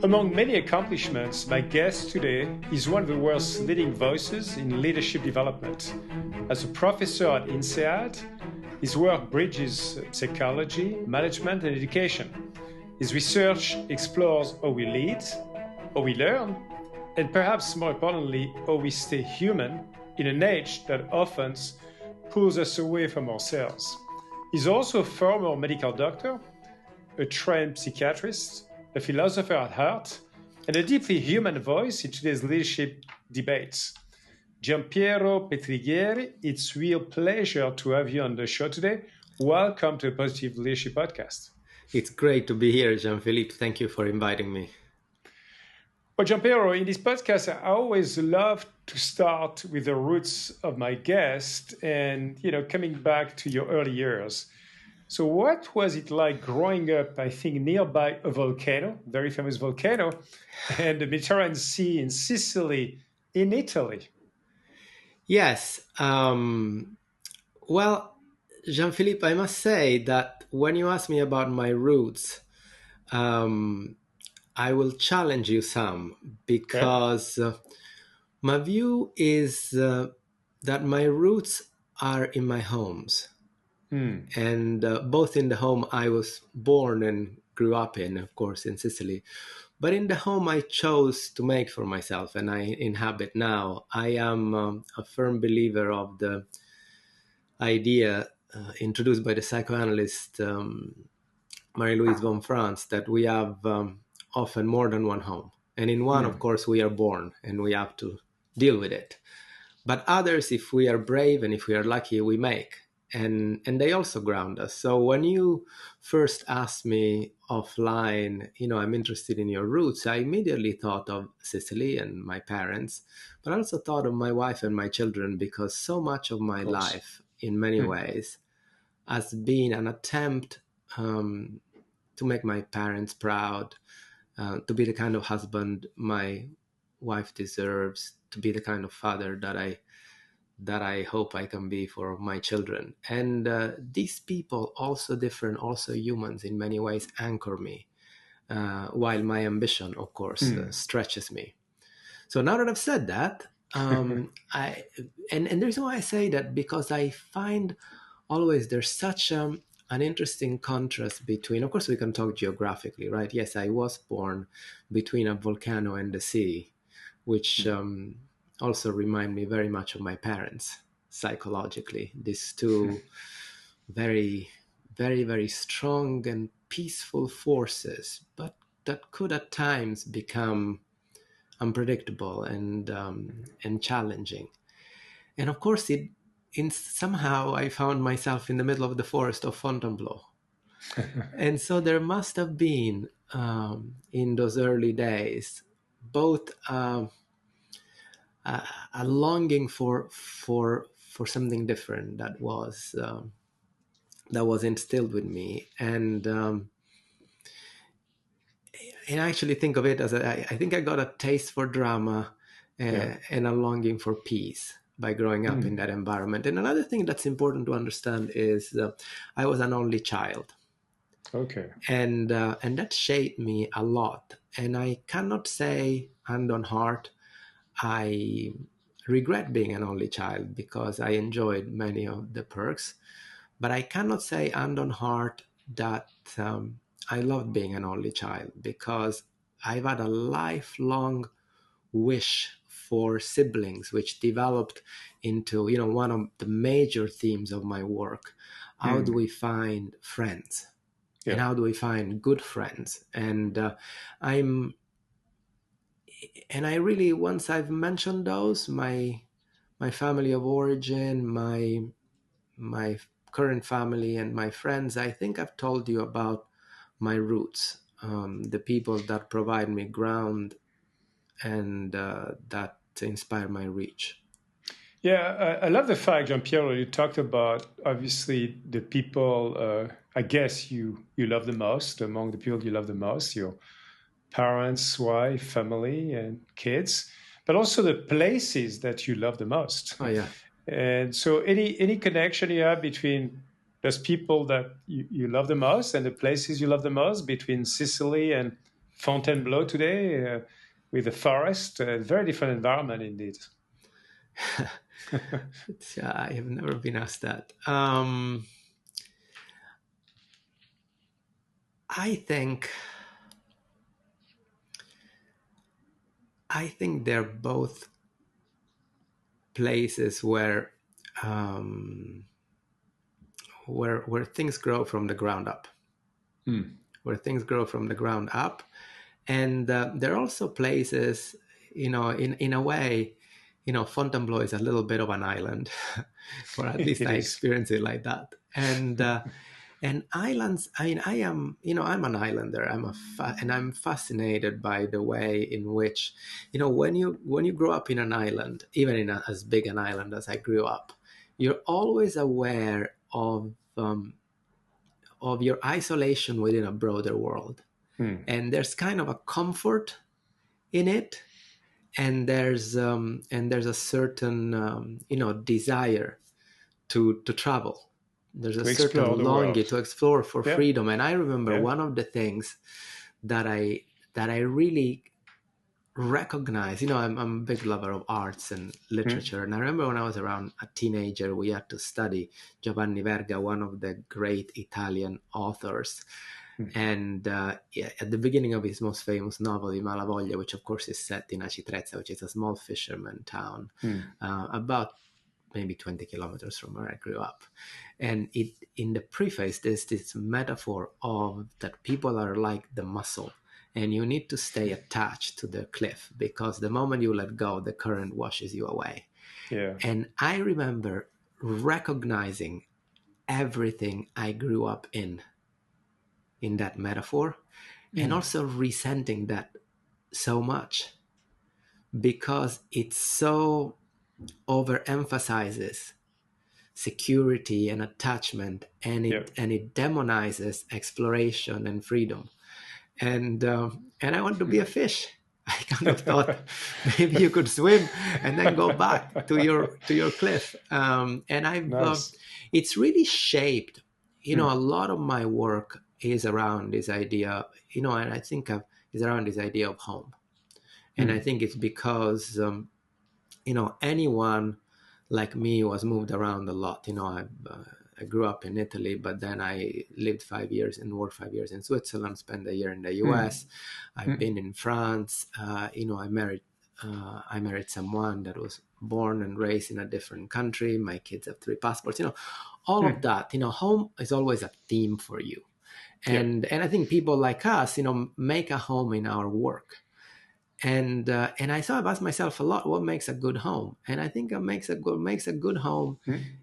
Among many accomplishments, my guest today is one of the world's leading voices in leadership development. As a professor at INSEAD, his work bridges psychology, management, and education. His research explores how we lead, how we learn, and perhaps more importantly, how we stay human in an age that often pulls us away from ourselves. He's also a former medical doctor, a trained psychiatrist, a philosopher at heart, and a deeply human voice in today's leadership debates. Gianpiero Petriglieri, it's a real pleasure to have you on the show today. Welcome to the Positive Leadership Podcast. It's great to be here, Jean-Philippe. Thank you for inviting me. Well, Gianpiero, in this podcast, I always love to start with the roots of my guest and, coming back to your early years. So what was it like growing up, I think, nearby a volcano, very famous volcano, and the Mediterranean Sea in Sicily, in Italy? Yes. Well, Jean-Philippe, I must say that when you ask me about my roots, I will challenge you some because my view is that my roots are in my homes. And both in the home I was born and grew up in, of course, in Sicily, but in the home I chose to make for myself and I inhabit now. I am a firm believer of the idea introduced by the psychoanalyst Marie-Louise von Franz that we have often more than one home. And in one, of course, we are born and we have to deal with it. But others, if we are brave and if we are lucky, we make. And they also ground us. So when you first asked me offline, I'm interested in your roots, I immediately thought of Sicily and my parents, but I also thought of my wife and my children because so much of my life, in many ways, has been an attempt to make my parents proud, to be the kind of husband my wife deserves, to be the kind of father that I hope I can be for my children. And these people, also different, also humans in many ways, anchor me, while my ambition, of course, stretches me. So now that I've said that, and the reason why I say that, because I find always there's such an interesting contrast between, of course, we can talk geographically, right? Yes, I was born between a volcano and the sea, which also remind me very much of my parents psychologically. These two very, very, very strong and peaceful forces, but that could at times become unpredictable and challenging. And of course, somehow I found myself in the middle of the forest of Fontainebleau. And so there must have been, in those early days, both a longing for something different that was instilled with me, and I actually think of it as I think I got a taste for drama and a longing for peace by growing up in that environment. And another thing that's important to understand is I was an only child. Okay. And that shaped me a lot. And I cannot say hand on heart I regret being an only child because I enjoyed many of the perks, but I cannot say hand on heart that I loved being an only child because I've had a lifelong wish for siblings, which developed into, one of the major themes of my work. How do we find friends? Yeah. And how do we find good friends? And I really, once I've mentioned those, my family of origin, my current family and my friends, I think I've told you about my roots, the people that provide me ground and that inspire my reach. Yeah, I love the fact, Gianpiero, you talked about, obviously, the people, I guess, you love the most, among the people you love the most, your parents, wife, family, and kids, but also the places that you love the most. Oh, yeah. And so any connection you have between those people that you love the most and the places you love the most, between Sicily and Fontainebleau today with the forest. Very different environment indeed. I have never been asked that. I think they're both places where where things grow from the ground up. Where things grow from the ground up, and there are also places, in a way, Fontainebleau is a little bit of an island, or at least It I is. experience it like that. And islands, I mean, I'm an islander. And I'm fascinated by the way in which, when you grow up in an island, even in as big an island as I grew up, you're always aware of your isolation within a broader world. And there's kind of a comfort in it, and there's a certain desire to travel. There's a To explore certain the world. longing to explore for Yeah. freedom. And I remember Yeah. one of the things that I really recognize. I'm a big lover of arts and literature, and I remember when I was around a teenager, we had to study Giovanni Verga, one of the great Italian authors. And at the beginning of his most famous novel, I Malavoglia, which of course is set in Acitrezza, which is a small fisherman town, about maybe 20 kilometers from where I grew up. And in the preface, there's this metaphor of that people are like the mussel, and you need to stay attached to the cliff, because the moment you let go, the current washes you away. Yeah. And I remember recognizing everything I grew up in that metaphor, and also resenting that so much, because it so overemphasizes security and attachment, and it demonizes exploration and freedom. And I want to be a fish. I kind of thought maybe you could swim and then go back to your cliff. And I've Nice. it's really shaped. A lot of my work is around this idea. And I think is around this idea of home. And I think it's because anyone like me who has moved around a lot. I grew up in Italy, but then I lived 5 years and worked 5 years in Switzerland, spent a year in the US. I've been in France. I married someone that was born and raised in a different country. My kids have 3 passports. All of that. Home is always a theme for you, and I think people like us, make a home in our work. And I thought about myself a lot. What makes a good home? And I think what makes a good home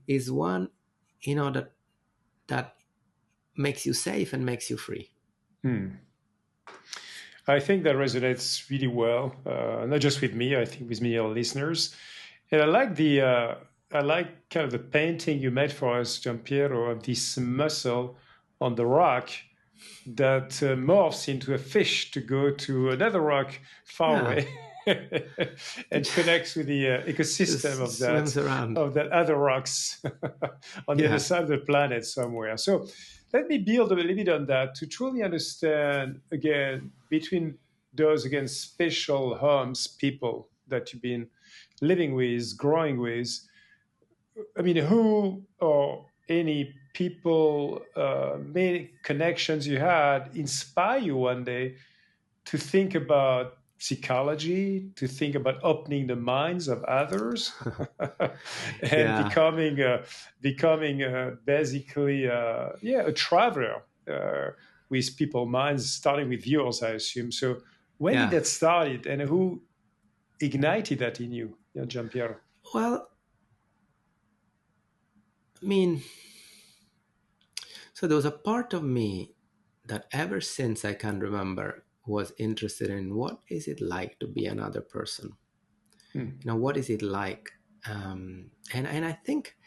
is one, that makes you safe and makes you free. I think that resonates really well, not just with me. I think with many of our listeners. And I like kind of the painting you made for us, Gianpiero, of this mussel on the rock that morphs into a fish to go to another rock far away and connects with the ecosystem of that other rocks on the other side of the planet somewhere. So let me build a little bit on that to truly understand, again, between those, again, special homes, people that you've been living with, growing with. I mean, who or any people, many connections you had inspire you one day to think about psychology, to think about opening the minds of others, and becoming basically, a traveler with people's minds, starting with yours, I assume. So when did that start, and who ignited that in you, Gianpiero? Well, I mean, so there was a part of me that ever since I can remember was interested in what is it like to be another person. What is it like? And I think,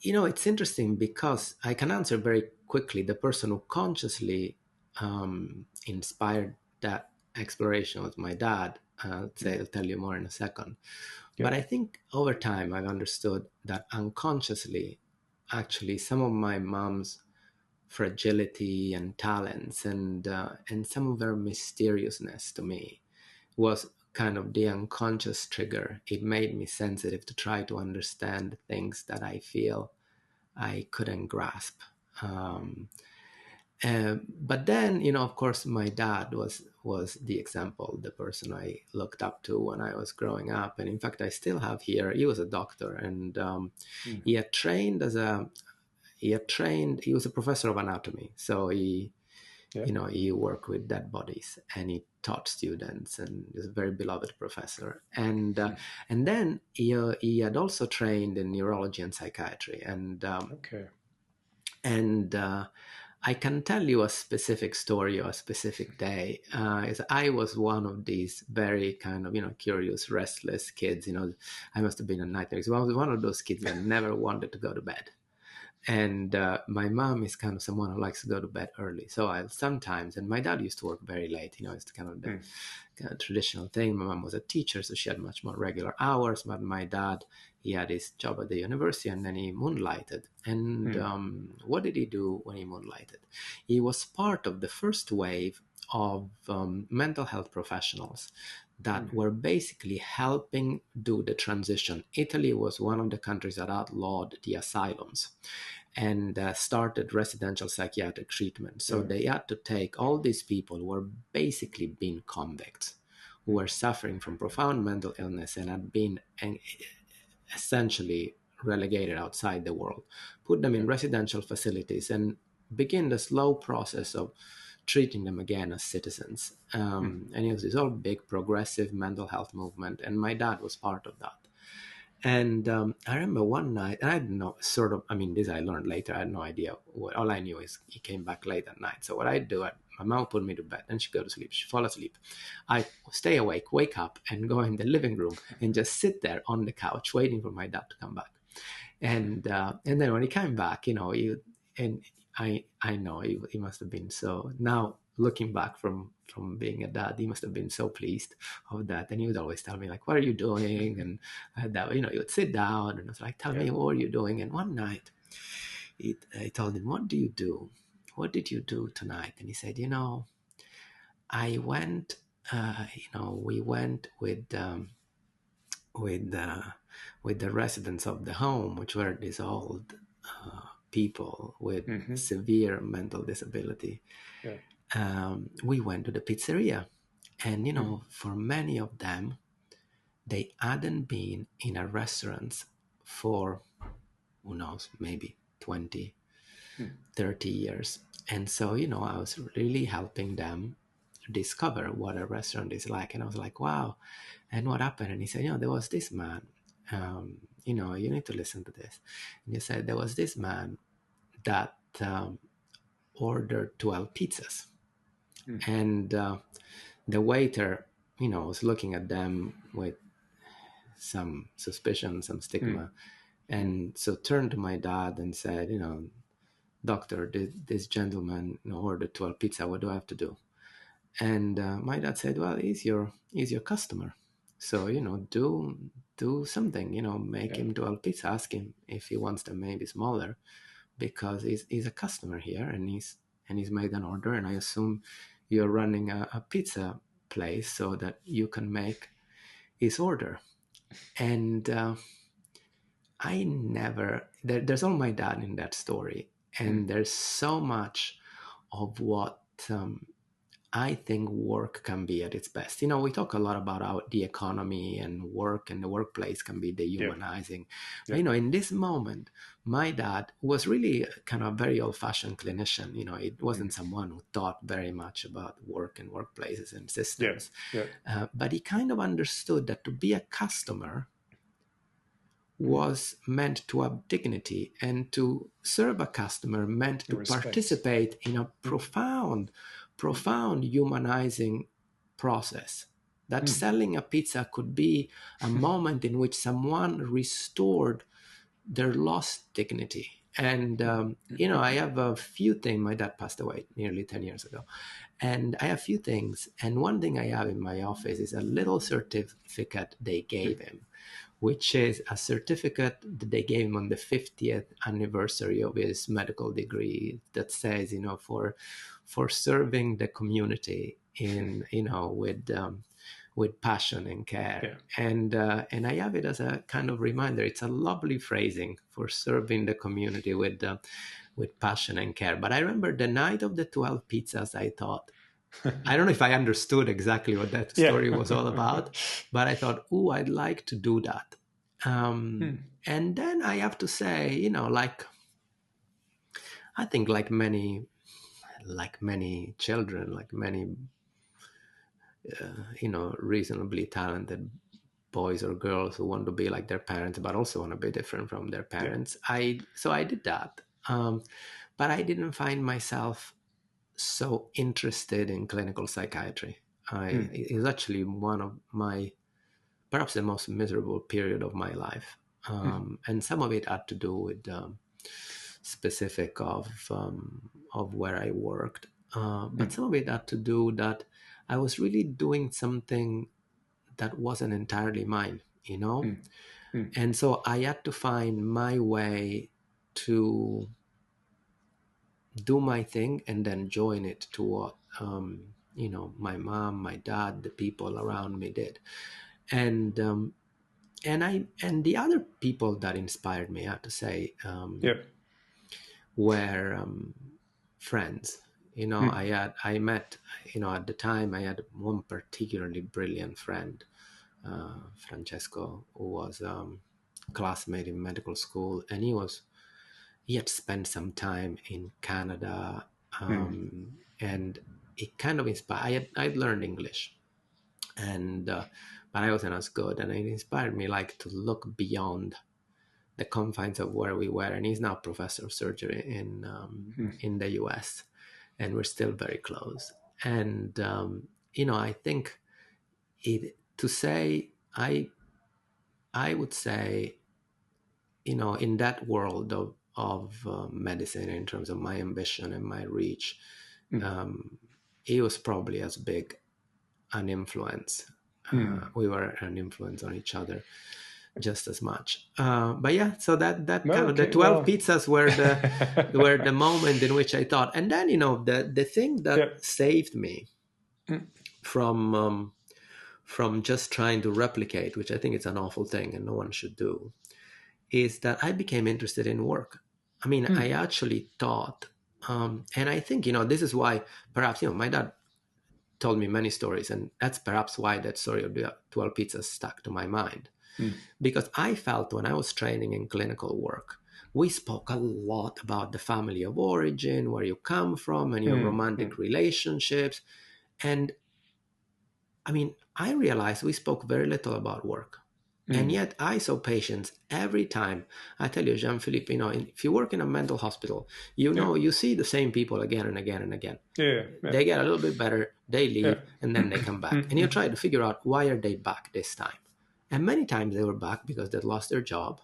it's interesting because I can answer very quickly. The person who consciously inspired that exploration was my dad. I'll tell you more in a second. But I think over time I've understood that unconsciously, actually, some of my mom's fragility and talents, and some of their mysteriousness to me was kind of the unconscious trigger. It made me sensitive to try to understand things that I feel I couldn't grasp. But then, of course, my dad was the example, the person I looked up to when I was growing up. And in fact, I still have here. He was a doctor, and he had trained he was a professor of anatomy. So he worked with dead bodies, and he taught students, and he was a very beloved professor. And then he had also trained in neurology and psychiatry. And I can tell you a specific story or a specific day. I was one of these very kind of, curious, restless kids. I must have been a nightmare. I was one of those kids that never wanted to go to bed. And my mom is kind of someone who likes to go to bed early. So I'll sometimes, and my dad used to work very late, it's kind of the kind of traditional thing. My mom was a teacher, so she had much more regular hours. But my dad, he had his job at the university, and then he moonlighted. And what did he do when he moonlighted? He was part of the first wave of mental health professionals that were basically helping do the transition. Italy was one of the countries that outlawed the asylums and started residential psychiatric treatment. So they had to take all these people who were basically being convicts, who were suffering from profound mental illness and had been essentially relegated outside the world, put them in residential facilities, and begin the slow process of treating them again as citizens. And it was this all big progressive mental health movement, and my dad was part of that. And I remember one night, and I didn't know, this I learned later, I had no idea. All I knew is he came back late at night. So what I'd do, my mom put me to bed, and she'd go to sleep, she'd fall asleep. I'd stay awake, wake up, and go in the living room and just sit there on the couch waiting for my dad to come back. And then when he came back, I know he must have been so, now looking back from being a dad, he must have been so pleased of that. And he would always tell me, like, what are you doing? And that, he would sit down and I was like, tell me, what are you doing? And one night I told him, what do you do? What did you do tonight? And he said, I went, we went with the residents of the home, which were these old people with severe mental disability. We went to the pizzeria, and for many of them, they hadn't been in a restaurant for, who knows, maybe 20, 30 years. And so, I was really helping them discover what a restaurant is like. And I was like, wow. And what happened? And he said, there was this man, you need to listen to this. And he said, there was this man that ordered 12 pizzas. And the waiter, was looking at them with some suspicion, some stigma. And so turned to my dad and said, doctor, this gentleman ordered 12 pizza. What do I have to do? And my dad said, well, he's your customer. So, do something, make him 12 pizza. Ask him if he wants them maybe smaller, because he's a customer here, and he's made an order. And I assume you're running a pizza place so that you can make his order. And there's all my dad in that story. And there's so much of what I think work can be at its best. We talk a lot about how the economy and work and the workplace can be dehumanizing. But, in this moment, my dad was really kind of a very old-fashioned clinician. It wasn't someone who thought very much about work and workplaces and systems. But he kind of understood that to be a customer was meant to have dignity, and to serve a customer meant to participate in a profound humanizing process. That selling a pizza could be a moment in which someone restored their lost dignity. And, I have a few things. My dad passed away nearly 10 years ago. And I have a few things. And one thing I have in my office is a little certificate they gave him, which is a certificate that they gave him on the 50th anniversary of his medical degree that says, for serving the community with passion and care. Yeah. And I have it as a kind of reminder. It's a lovely phrasing, for serving the community with passion and care. But I remember the night of the 12 pizzas, I thought, I don't know if I understood exactly what that story was all about, but I thought, I'd like to do that. And then I have to say, I think like many children, like many, reasonably talented boys or girls who want to be like their parents, but also want to be different from their parents. Yeah. So I did that. But I didn't find myself so interested in clinical psychiatry. It was actually one of perhaps the most miserable period of my life. And some of it had to do with specific of where I worked. But some of it had to do that I was really doing something that wasn't entirely mine, And so I had to find my way to do my thing and then join it to what, my mom, my dad, the people around me did. And the other people that inspired me, I have to say, were friends. I met, at the time I had one particularly brilliant friend, Francesco, who was a classmate in medical school, and he had spent some time in Canada, and it kind of inspired. I'd learned English, but I wasn't as good, and it inspired me to look beyond the confines of where we were. And he's now professor of surgery in the US, and we're still very close. And I think I would say, in that world of medicine, in terms of my ambition and my reach, he was probably as big an influence. We were an influence on each other just as much. But yeah, so that the 12 pizzas were the moment in which I thought. And then, the thing that saved me from just trying to replicate, which I think is an awful thing and no one should do, is that I became interested in work. I mean, I actually thought, and I think, this is why perhaps, my dad told me many stories, and that's perhaps why that story of the 12 pizzas stuck to my mind. Because I felt when I was training in clinical work, we spoke a lot about the family of origin, where you come from, and your romantic relationships. And I mean, I realized we spoke very little about work. And yet I saw patients every time. I tell you, Jean-Philippe, if you work in a mental hospital, you see the same people again and again and again. They get a little bit better, they leave, and then they come back. And you try to figure out, why are they back this time? And many times they were back because they'd lost their job.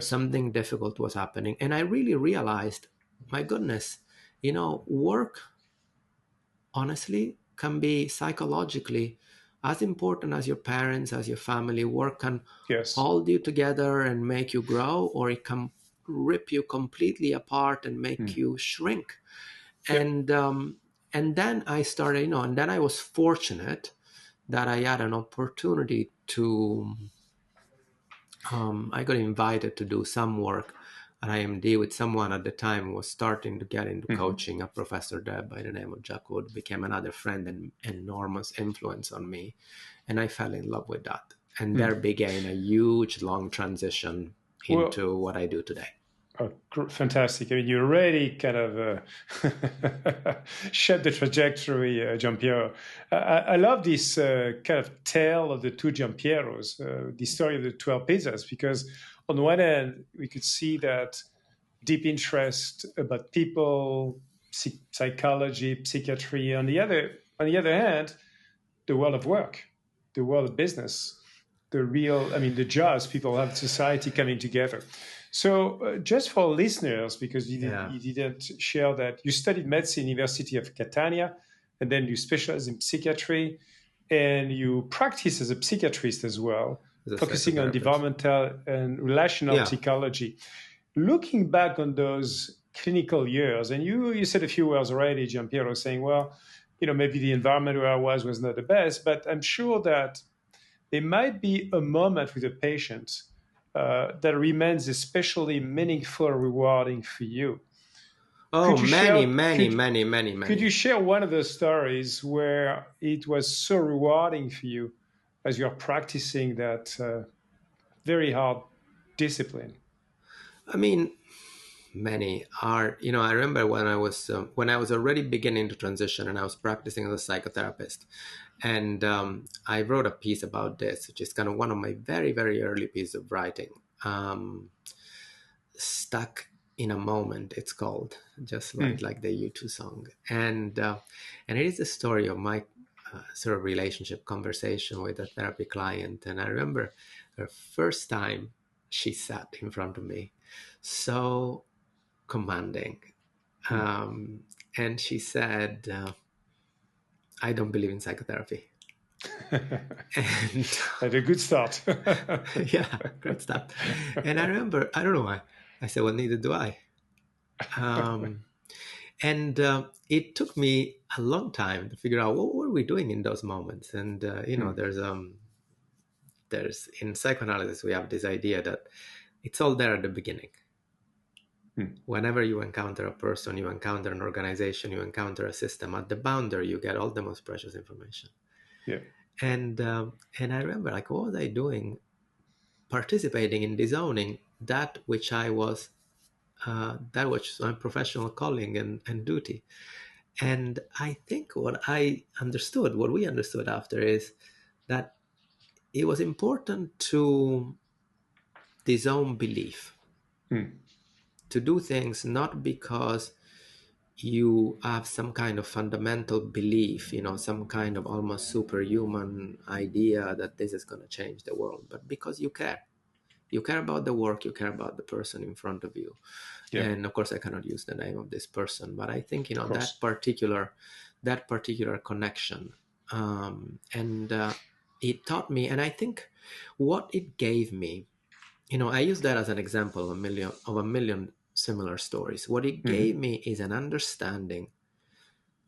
Something difficult was happening. And I really realized, my goodness, work, honestly, can be psychologically as important as your parents, as your family. Work can hold you together and make you grow, or it can rip you completely apart and make you shrink. And then I started, and then I was fortunate that I had an opportunity to, I got invited to do some work at IMD with someone at the time who was starting to get into coaching, a professor there by the name of Jack Wood, became another friend and enormous influence on me. And I fell in love with that. And there began a huge, long transition into what I do today. Oh, fantastic. I mean, you already kind of shed the trajectory, Gianpiero. I love this kind of tale of the two Gianpieros, the story of the 12 pizzas, because on one end, we could see that deep interest about people, psychology, psychiatry. On the other hand, the world of work, the world of business, the jobs people have in society coming together. So, just for listeners, because Yeah, you didn't share that, you studied medicine, University of Catania, and then you specialize in psychiatry, and you practice as a psychiatrist as well, as a focusing on psychotherapist. developmental and relational Yeah, psychology. Looking back on those clinical years, and you said a few words already, Gianpiero, saying, well, maybe the environment where I was not the best, but I'm sure that there might be a moment with a patient that remains especially meaningful or rewarding for you. oh, Could you many, share many, could many, many, could you many. share one of those stories where it was so rewarding for you as you're practicing that very hard discipline? I mean, many are. I remember when I was already beginning to transition, and I was practicing as a psychotherapist, and I wrote a piece about this, which is kind of one of my very, very early pieces of writing. um, Stuck in a Moment, it's called, just Hmm. like the U2 song. And it is the story of my sort of relationship conversation with a therapy client. And I remember her first time she sat in front of me, so commanding. Hmm. um, and she said, I don't believe in psychotherapy. And Had a good start. yeah, great stuff. And I remember, I don't know why, I said, well, neither do I. um, And it took me a long time to figure out what were we doing in those moments. And Hmm. there's in psychoanalysis we have this idea that it's all there at the beginning. Hmm. Whenever you encounter a person, you encounter an organization, you encounter a system, at the boundary you get all the most precious information. Yeah. And I remember, like, what was I doing? Participating in disowning that which my professional calling and duty. And I think what we understood after, is that it was important to disown belief, Hmm. to do things not because you have some kind of fundamental belief, some kind of almost superhuman idea that this is going to change the world, but because you care. You care about the work, you care about the person in front of you. Yeah. And of course, I cannot use the name of this person, but I think, Of that course. particular connection. And it taught me, and I think what it gave me, I use that as an example of a million similar stories. What it gave Hmm. me is an understanding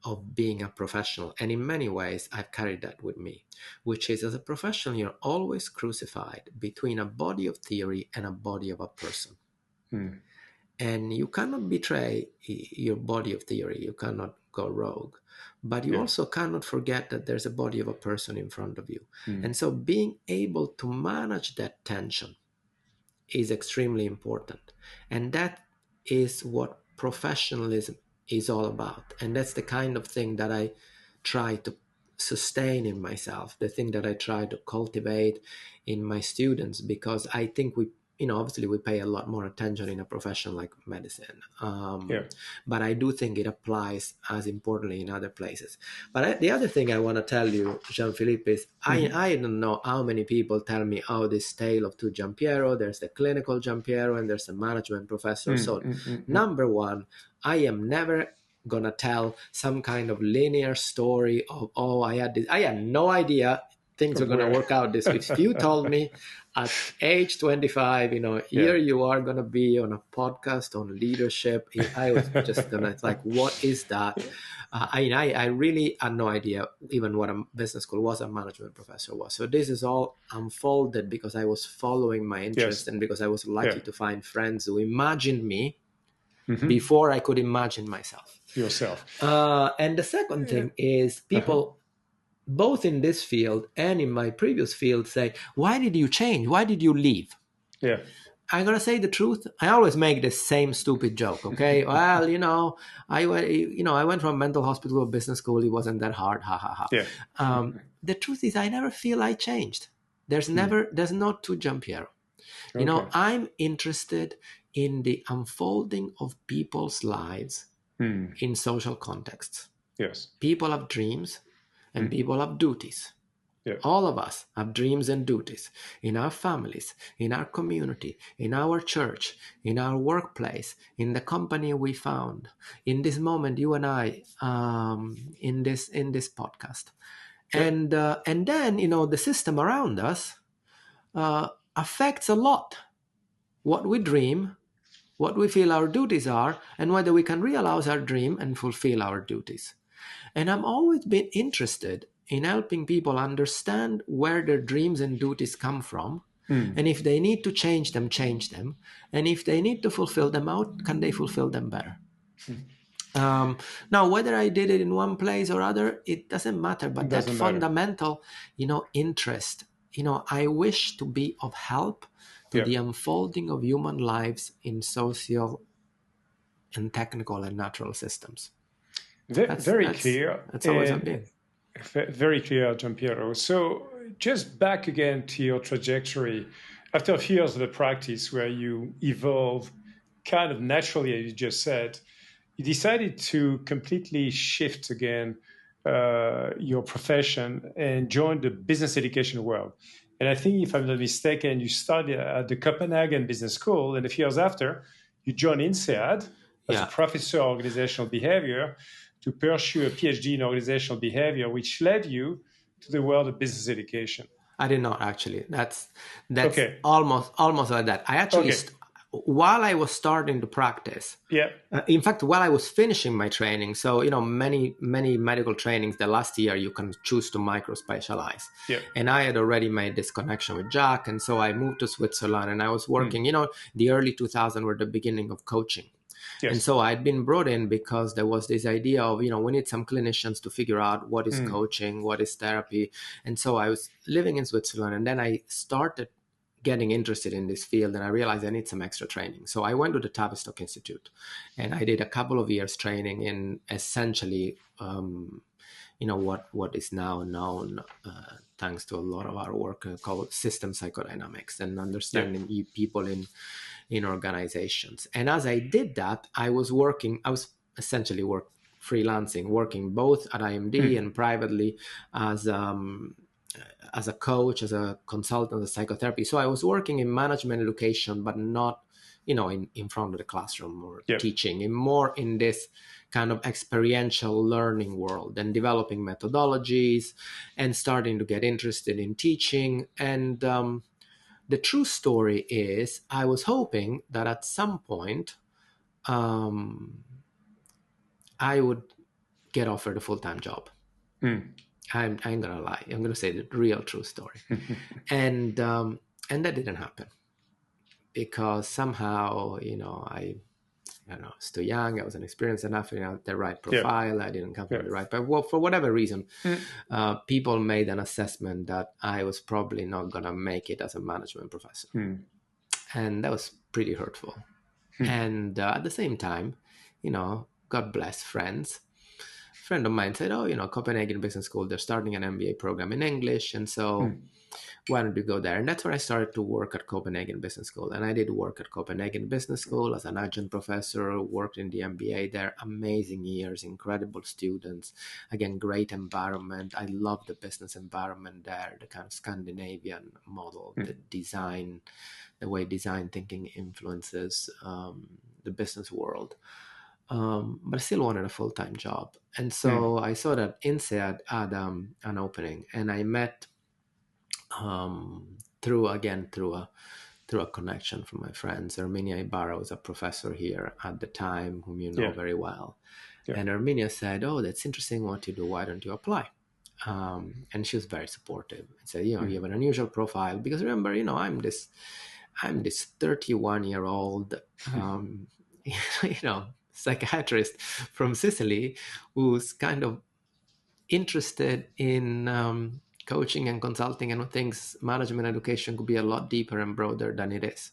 of being a professional. And in many ways, I've carried that with me, which is, as a professional, you're always crucified between a body of theory and a body of a person. Hmm. And you cannot betray your body of theory. You cannot go rogue. But you Yeah. also cannot forget that there's a body of a person in front of you. Hmm. And so being able to manage that tension is extremely important. And that is what professionalism is all about. And that's the kind of thing that I try to sustain in myself, the thing that I try to cultivate in my students, because I think obviously we pay a lot more attention in a profession like medicine. Yeah. But I do think it applies as importantly in other places. But the other thing I want to tell you, Jean-Philippe, is Hmm. I don't know how many people tell me, oh, this tale of two Gianpiero, there's the clinical Gianpiero and there's the management professor. Hmm. So, Hmm. Hmm. Hmm. number one, I am never gonna tell some kind of linear story of, oh, I had no idea things were Of gonna where? work out this way. If you told me at age 25, Yeah. here you are gonna be on a podcast on leadership, I was just gonna, it's like, what is that? I really had no idea even what a business school was, a management professor was. So this is all unfolded because I was following my interest, Yes. and because I was Yeah. lucky to find friends who imagined me Hmm. before I could imagine myself. Yourself. And the second Yeah. thing is, Uh-huh. people both in this field and in my previous field say, why did you change? Why did you leave? Yeah. I'm gonna say the truth. I always make the same stupid joke. Okay, well, I went from mental hospital to a business school. It wasn't that hard. Ha ha ha. Yeah. The truth is, I never feel I changed. There's no two Giampiero. Okay. I'm interested in the unfolding of people's lives Hmm. in social contexts. Yes. People have dreams and Hmm. people have duties. All of us have dreams and duties in our families, in our community, in our church, in our workplace, in the company we found, in this moment, you and I, in this podcast. And then, the system around us affects a lot what we dream, what we feel our duties are, and whether we can realize our dream and fulfill our duties. And I've always been interested in helping people understand where their dreams and duties come from. And if they need to change them, change them. And if they need to fulfill them, how can they fulfill them better? Now, whether I did it in one place or other, it doesn't matter. But that fundamental, interest, I wish to be of help to the unfolding of human lives in social and technical and natural systems. Very clear. That's always been. Very clear, Gianpiero. So just back again to your trajectory. After a few years of the practice where you evolve kind of naturally, as you just said, you decided to completely shift again your profession and join the business education world. And I think, if I'm not mistaken, you studied at the Copenhagen Business School, and a few years after, you joined INSEAD as a professor of organizational behavior to pursue a PhD in organizational behavior, which led you to the world of business education. I did not, actually. That's okay. almost like that. I actually, while I was starting to practice, in fact, while I was finishing my training, so, many medical trainings, the last year you can choose to micro-specialize. And I had already made this connection with Jack, and so I moved to Switzerland, and I was working, the early 2000s were the beginning of coaching. And so I'd been brought in because there was this idea of, we need some clinicians to figure out what is coaching, what is therapy. And so I was living in Switzerland, and then I started getting interested in this field, and I realized I need some extra training. So I went to the Tavistock Institute, and I did a couple of years training in essentially, what is now known, thanks to a lot of our work, called system psychodynamics and understanding people in organizations. And as I did that, I was essentially freelancing, working both at IMD and privately as a coach, as a consultant, as psychotherapy. So I was working in management education, but not, in front of the classroom or teaching, and more in this kind of experiential learning world, and developing methodologies and starting to get interested in teaching. And the true story is, I was hoping that at some point I would get offered a full-time job. I ain't gonna lie. I'm gonna say the real true story. And that didn't happen because somehow, I don't know, I was too young. I wasn't experienced enough, the right profile. I didn't come from the right, but for whatever reason, people made an assessment that I was probably not going to make it as a management professor. And that was pretty hurtful. And at the same time, God bless friends. A friend of mine said, Copenhagen Business School, they're starting an MBA program in English. And so why don't you go there? And that's where I started to work at Copenhagen Business School. And I did work at Copenhagen Business School as an adjunct professor, worked in the MBA there. Amazing years, incredible students. Again, great environment. I love the business environment there, the kind of Scandinavian model, the design, the way design thinking influences the business world. But I still wanted a full-time job. And so I saw that INSEAD had an opening, and I met through a connection from my friends. Erminia Ibarra was a professor here at the time, whom you know very well. And Erminia said, that's interesting what you do. Why don't you apply? And she was very supportive and said, you have an unusual profile, because remember, I'm this 31-year-old, psychiatrist from Sicily who's kind of interested in coaching and consulting, and who thinks management education could be a lot deeper and broader than it is.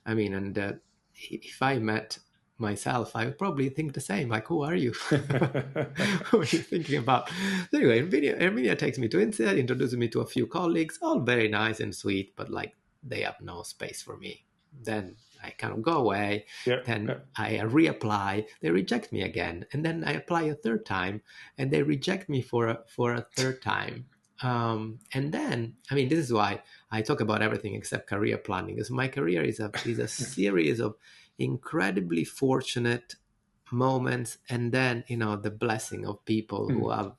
I mean, and if I met myself, I would probably think the same. Like, who are you? Who are you thinking about? So anyway, Erminia takes me to INSEAD, introduces me to a few colleagues, all very nice and sweet, but like they have no space for me. Then I kind of go away, I reapply, they reject me again, and then I apply a third time, and they reject me for a third time. And then, I mean, this is why I talk about everything except career planning, because my career is a series of incredibly fortunate moments, and then the blessing of people who have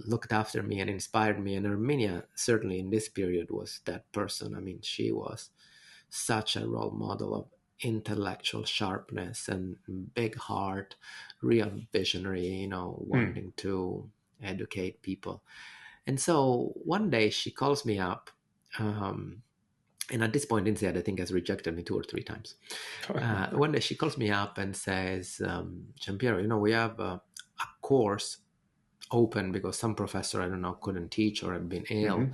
looked after me and inspired me. And Armenia, certainly in this period, was that person. I mean, she was such a role model of intellectual sharpness and big heart, real visionary, wanting to educate people. And so one day she calls me up, and at this point, INSEAD, I think, has rejected me 2 or 3 times. One day she calls me up and says, Gianpiero, we have a course open because some professor, I don't know, couldn't teach or had been ill.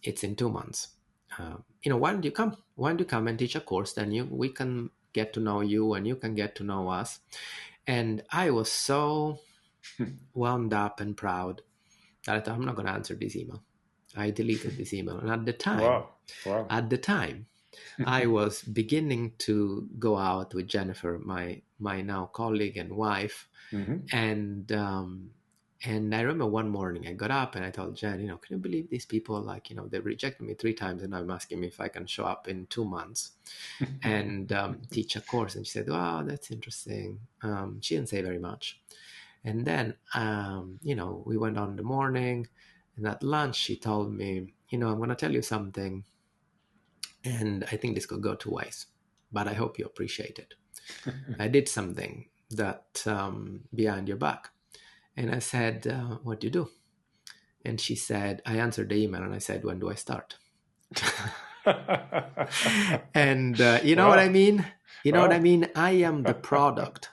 It's in 2 months. Why don't you come? Why don't you come and teach a course? Then we can get to know you and you can get to know us. And I was so wound up and proud that I thought, I'm not going to answer this email. I deleted this email. And at the time, I was beginning to go out with Jennifer, my now colleague and wife. And I remember one morning I got up and I told Jen, can you believe these people, they rejected me 3 times and now I'm asking me if I can show up in 2 months and teach a course. And she said, wow, that's interesting. She didn't say very much. And then, we went on in the morning, and at lunch she told me, I'm going to tell you something, and I think this could go 2 ways, but I hope you appreciate it. I did something that behind your back. And I said, what do you do? And she said, I answered the email and I said, when do I start? And you know what I mean? You know what I mean? I am the product.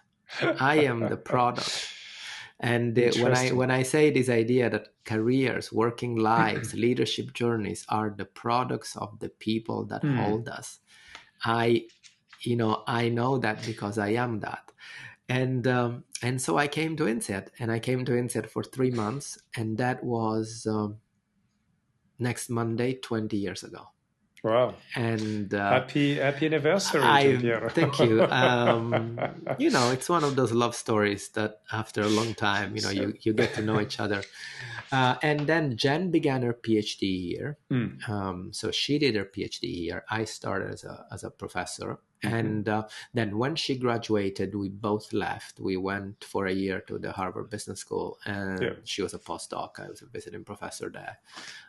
And when I say this idea that careers, working lives, leadership journeys are the products of the people that hold us, I know that because I am that. And so I came to INSEAD, and I came to INSEAD for 3 months, and that was next Monday, 20 years ago. Wow! And happy anniversary, Gianpiero. Thank you. It's one of those love stories that after a long time, you get to know each other. And then Jen began her PhD here. So she did her PhD here. I started as a professor. And then when she graduated, we both left. We went for a year to the Harvard Business School, and she was a postdoc. I was a visiting professor there.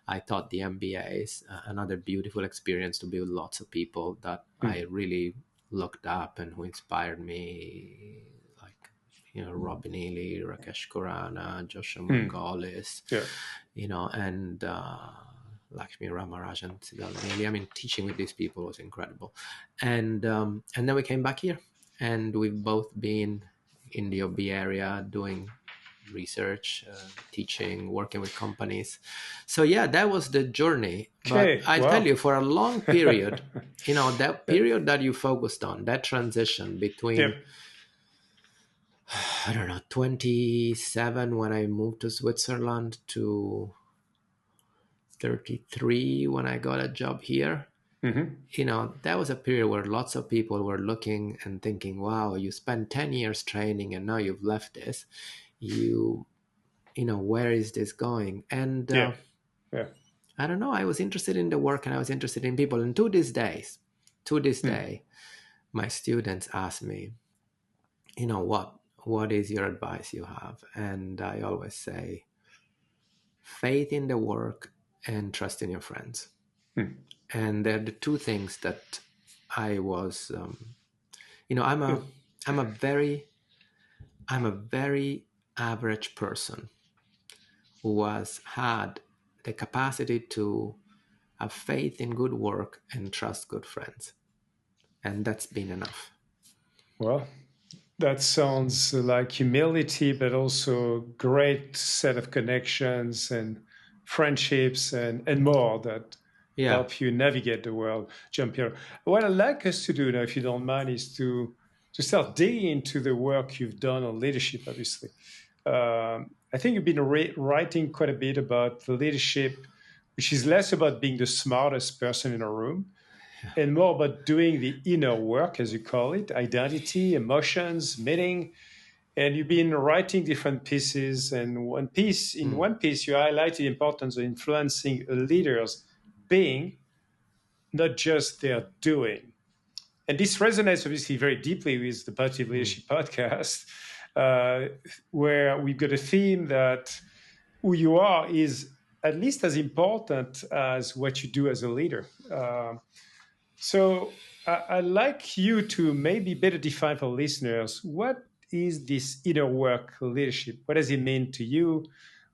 I taught the MBAs, another beautiful experience to be with lots of people that I really looked up and who inspired me, like, Robin Ely, Rakesh Khurana, Joshua Margolis, and Lakshmi Ramarajan, Sidal Neely. I mean, teaching with these people was incredible. And then we came back here, and we've both been in the OB area doing research, teaching, working with companies. So that was the journey. But I'll tell you, for a long period, that period that you focused on, that transition between, I don't know, 27 when I moved to Switzerland to 33 when I got a job here. That was a period where lots of people were looking and thinking, wow, you spent 10 years training and now you've left this. Where is this going? And I don't know, I was interested in the work and I was interested in people. And to this day, my students ask me, what is your advice you have? And I always say, faith in the work and trust in your friends. And they're the 2 things that I was, I'm a very average person who has had the capacity to have faith in good work and trust good friends. And that's been enough. Well, that sounds like humility, but also great set of connections and friendships and more that help you navigate the world, Gianpiero. What I'd like us to do now, if you don't mind, is to start digging into the work you've done on leadership, obviously. I think you've been writing quite a bit about the leadership, which is less about being the smartest person in a room and more about doing the inner work, as you call it, identity, emotions, meaning. And you've been writing different pieces, and one piece, you highlight the importance of influencing a leader's being, not just their doing. And this resonates obviously very deeply with the Positive Leadership podcast, where we've got a theme that who you are is at least as important as what you do as a leader. So I'd like you to maybe better define for listeners, what is this inner work leadership? What does it mean to you?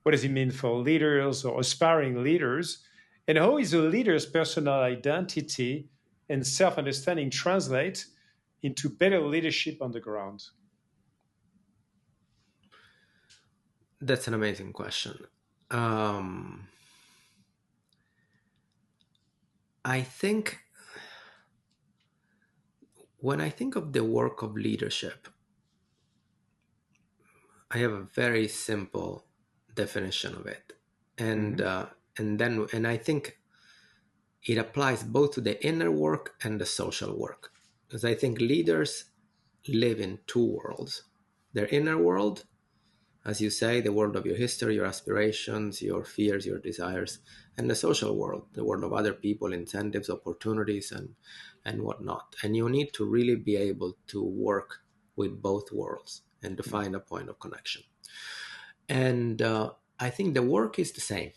What does it mean for leaders or aspiring leaders? And how is a leader's personal identity and self-understanding translate into better leadership on the ground? That's an amazing question. I think when I think of the work of leadership, I have a very simple definition of it, and I think it applies both to the inner work and the social work, because I think leaders live in two worlds: their inner world, as you say, the world of your history, your aspirations, your fears, your desires, and the social world, the world of other people, incentives, opportunities, and whatnot. And you need to really be able to work with both worlds and to find a point of connection. And I think the work is the same.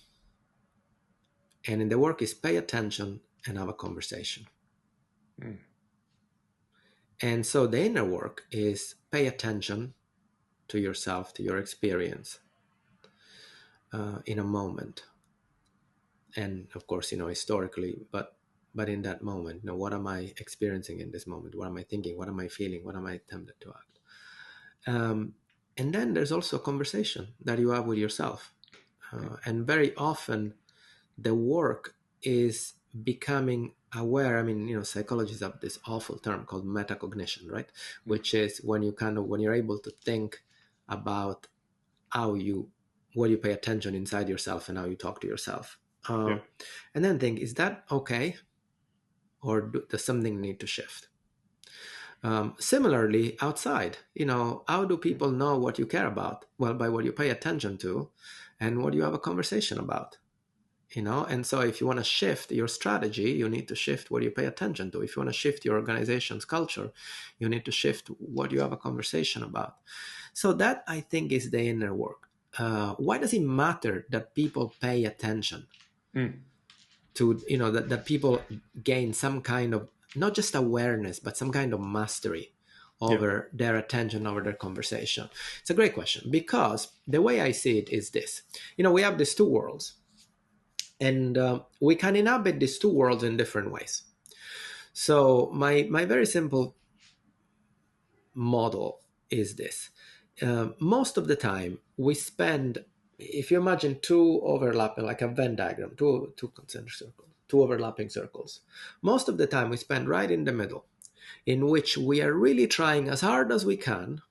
And in the work is pay attention and have a conversation. And so the inner work is pay attention to yourself, to your experience in a moment. And of course, historically, but in that moment, what am I experiencing in this moment? What am I thinking? What am I feeling? What am I tempted to act? And then there's also a conversation that you have with yourself. And very often the work is becoming aware. I mean, psychologists have this awful term called metacognition, right? Which is when you're able to think about what you pay attention inside yourself and how you talk to yourself. And then think, is that okay? Or does something need to shift? Similarly, outside, how do people know what you care about? Well, by what you pay attention to and what you have a conversation about. And so if you want to shift your strategy, you need to shift what you pay attention to. If you want to shift your organization's culture, you need to shift what you have a conversation about. So that, I think, is the inner work. Why does it matter that people pay attention to, that people gain some kind of, not just awareness, but some kind of mastery over their attention, over their conversation? It's a great question, because the way I see it is this. We have these two worlds. And we can inhabit these two worlds in different ways. So my very simple model is this. Most of the time we spend, if you imagine two overlapping, like a Venn diagram, two concentric circles, two overlapping circles. Most of the time we spend right in the middle, in which we are really trying as hard as we can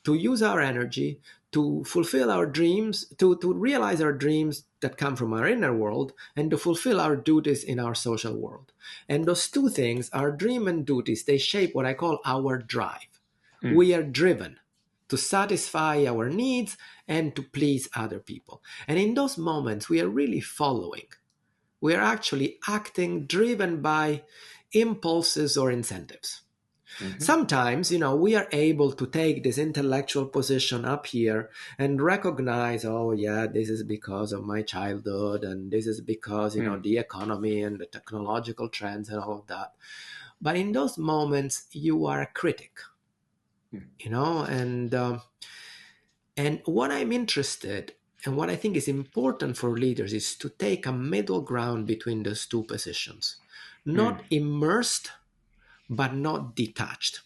to use our energy to fulfill our dreams, to realize our dreams that come from our inner world, and to fulfill our duties in our social world. And those two things, our dream and duties, they shape what I call our drive. We are driven to satisfy our needs and to please other people. And in those moments, we are really following. We are actually acting driven by impulses or incentives. Sometimes, we are able to take this intellectual position up here and recognize, oh yeah, this is because of my childhood, and this is because, the economy and the technological trends and all of that. But in those moments, you are a critic, and what I'm interested and what I think is important for leaders is to take a middle ground between those two positions, not immersed, but not detached.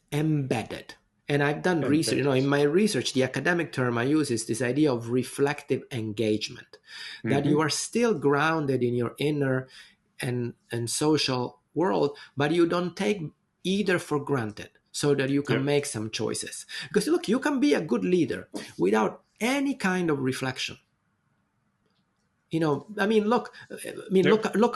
Embedded. And I've done research, in my research, the academic term I use is this idea of reflective engagement, that you are still grounded in your inner and social world, but you don't take either for granted, so that you can make some choices. Because look, you can be a good leader without any kind of reflection. Look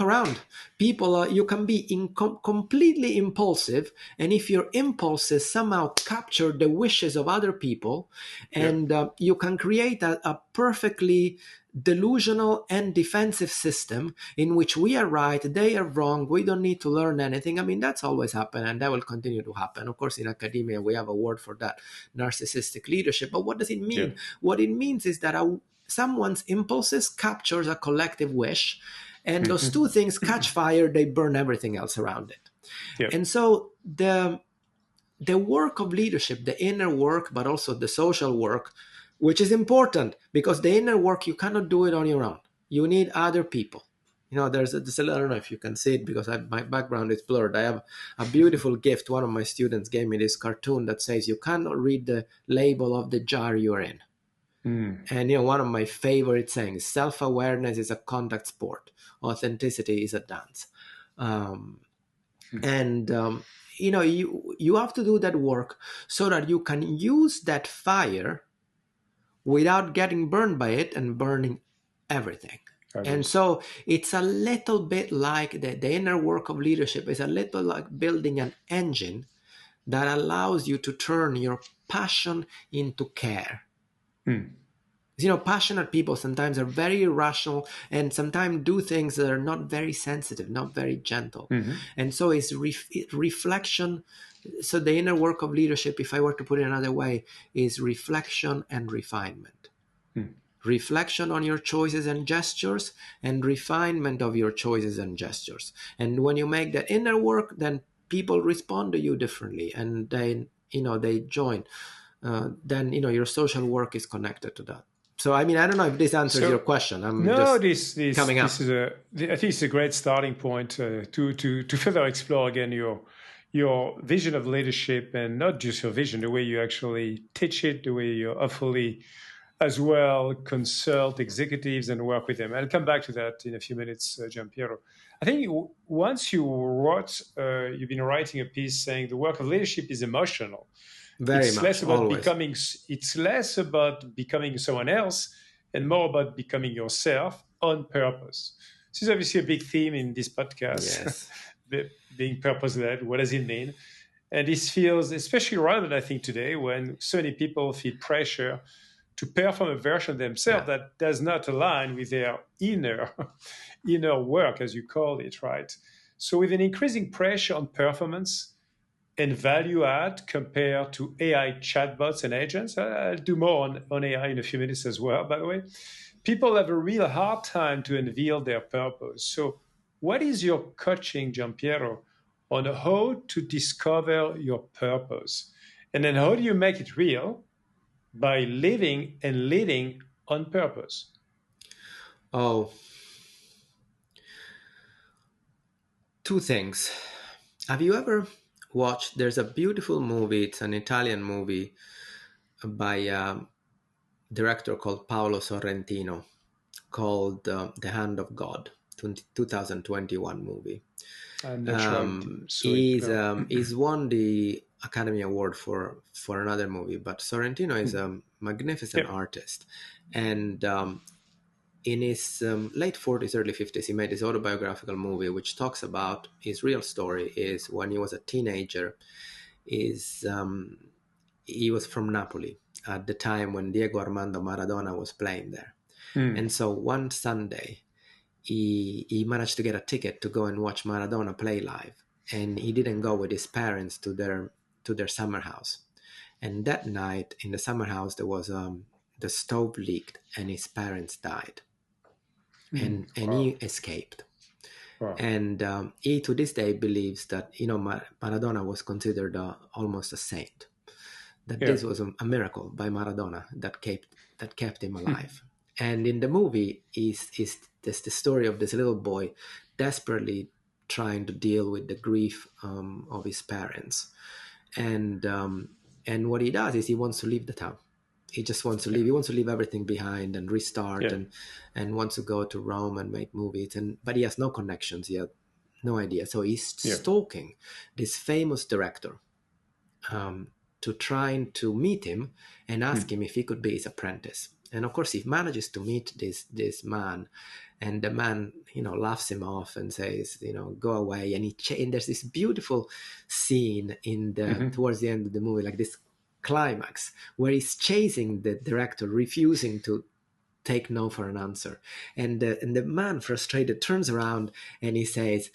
around. People, you can be completely impulsive, and if your impulses somehow capture the wishes of other people, and you can create a perfectly delusional and defensive system in which we are right, they are wrong, we don't need to learn anything. I mean, that's always happened, and that will continue to happen. Of course, in academia, we have a word for that: narcissistic leadership. But what does it mean? What it means is that someone's impulses captures a collective wish, and those two things catch fire, they burn everything else around it. And so the work of leadership, the inner work, but also the social work, which is important, because the inner work, you cannot do it on your own. You need other people. There's I don't know if you can see it because my background is blurred. I have a beautiful gift. One of my students gave me this cartoon that says you cannot read the label of the jar you're in. And one of my favorite sayings: self-awareness is a contact sport, authenticity is a dance. You have to do that work so that you can use that fire without getting burned by it and burning everything. And so it's a little bit like the inner work of leadership is a little like building an engine that allows you to turn your passion into care. Passionate people sometimes are very irrational and sometimes do things that are not very sensitive, not very gentle. And so it's reflection. So the inner work of leadership, if I were to put it another way, is reflection and refinement. Reflection on your choices and gestures, and refinement of your choices and gestures. And when you make that inner work, then people respond to you differently, and they join. Then your social work is connected to that. So, I don't know if this answers your question. This coming up. I think it's a great starting point to further explore again your vision of leadership, and not just your vision, the way you actually teach it, the way you hopefully as well consult executives and work with them. I'll come back to that in a few minutes, Gianpiero. I think once you've been writing a piece saying the work of leadership is emotional. It's less about becoming someone else and more about becoming yourself on purpose. This is obviously a big theme in this podcast. Yes. Being purpose-led, what does it mean? And this feels especially relevant, I think, today when so many people feel pressure to perform a version of themselves that does not align with their inner work, as you call it, right? So with an increasing pressure on performance and value add compared to AI chatbots and agents. I'll do more on AI in a few minutes as well, by the way. People have a real hard time to unveil their purpose. So what is your coaching, Gianpiero, on how to discover your purpose? And then how do you make it real? By living and leading on purpose. Oh, two things. Have you ever watched, there's a beautiful movie, it's an Italian movie by a director called Paolo Sorrentino, called The Hand of God, 2021 movie. I'm not sure. He's won the Academy Award for another movie, but Sorrentino is a magnificent artist. And in his late 40s, early 50s, he made this autobiographical movie which talks about his real story is when he was a teenager. He was from Napoli at the time when Diego Armando Maradona was playing there. And so one Sunday, he managed to get a ticket to go and watch Maradona play live. And he didn't go with his parents to their summer house. And that night in the summer house, there was the stove leaked and his parents died. And he escaped. Wow. And he to this day believes that Maradona was considered almost a saint. That this was a miracle by Maradona that kept him alive. And in the movie is the story of this little boy desperately trying to deal with the grief of his parents. And what he does is he wants to leave the town. He just wants to leave. He wants to leave everything behind and restart and wants to go to Rome and make movies. But he has no connections. He has no idea. So he's stalking this famous director to trying to meet him and ask him if he could be his apprentice. And of course, he manages to meet this man, and the man, laughs him off and says, go away. And and there's this beautiful scene towards the end of the movie, like this climax, where he's chasing the director, refusing to take no for an answer. And the man, frustrated, turns around and he says,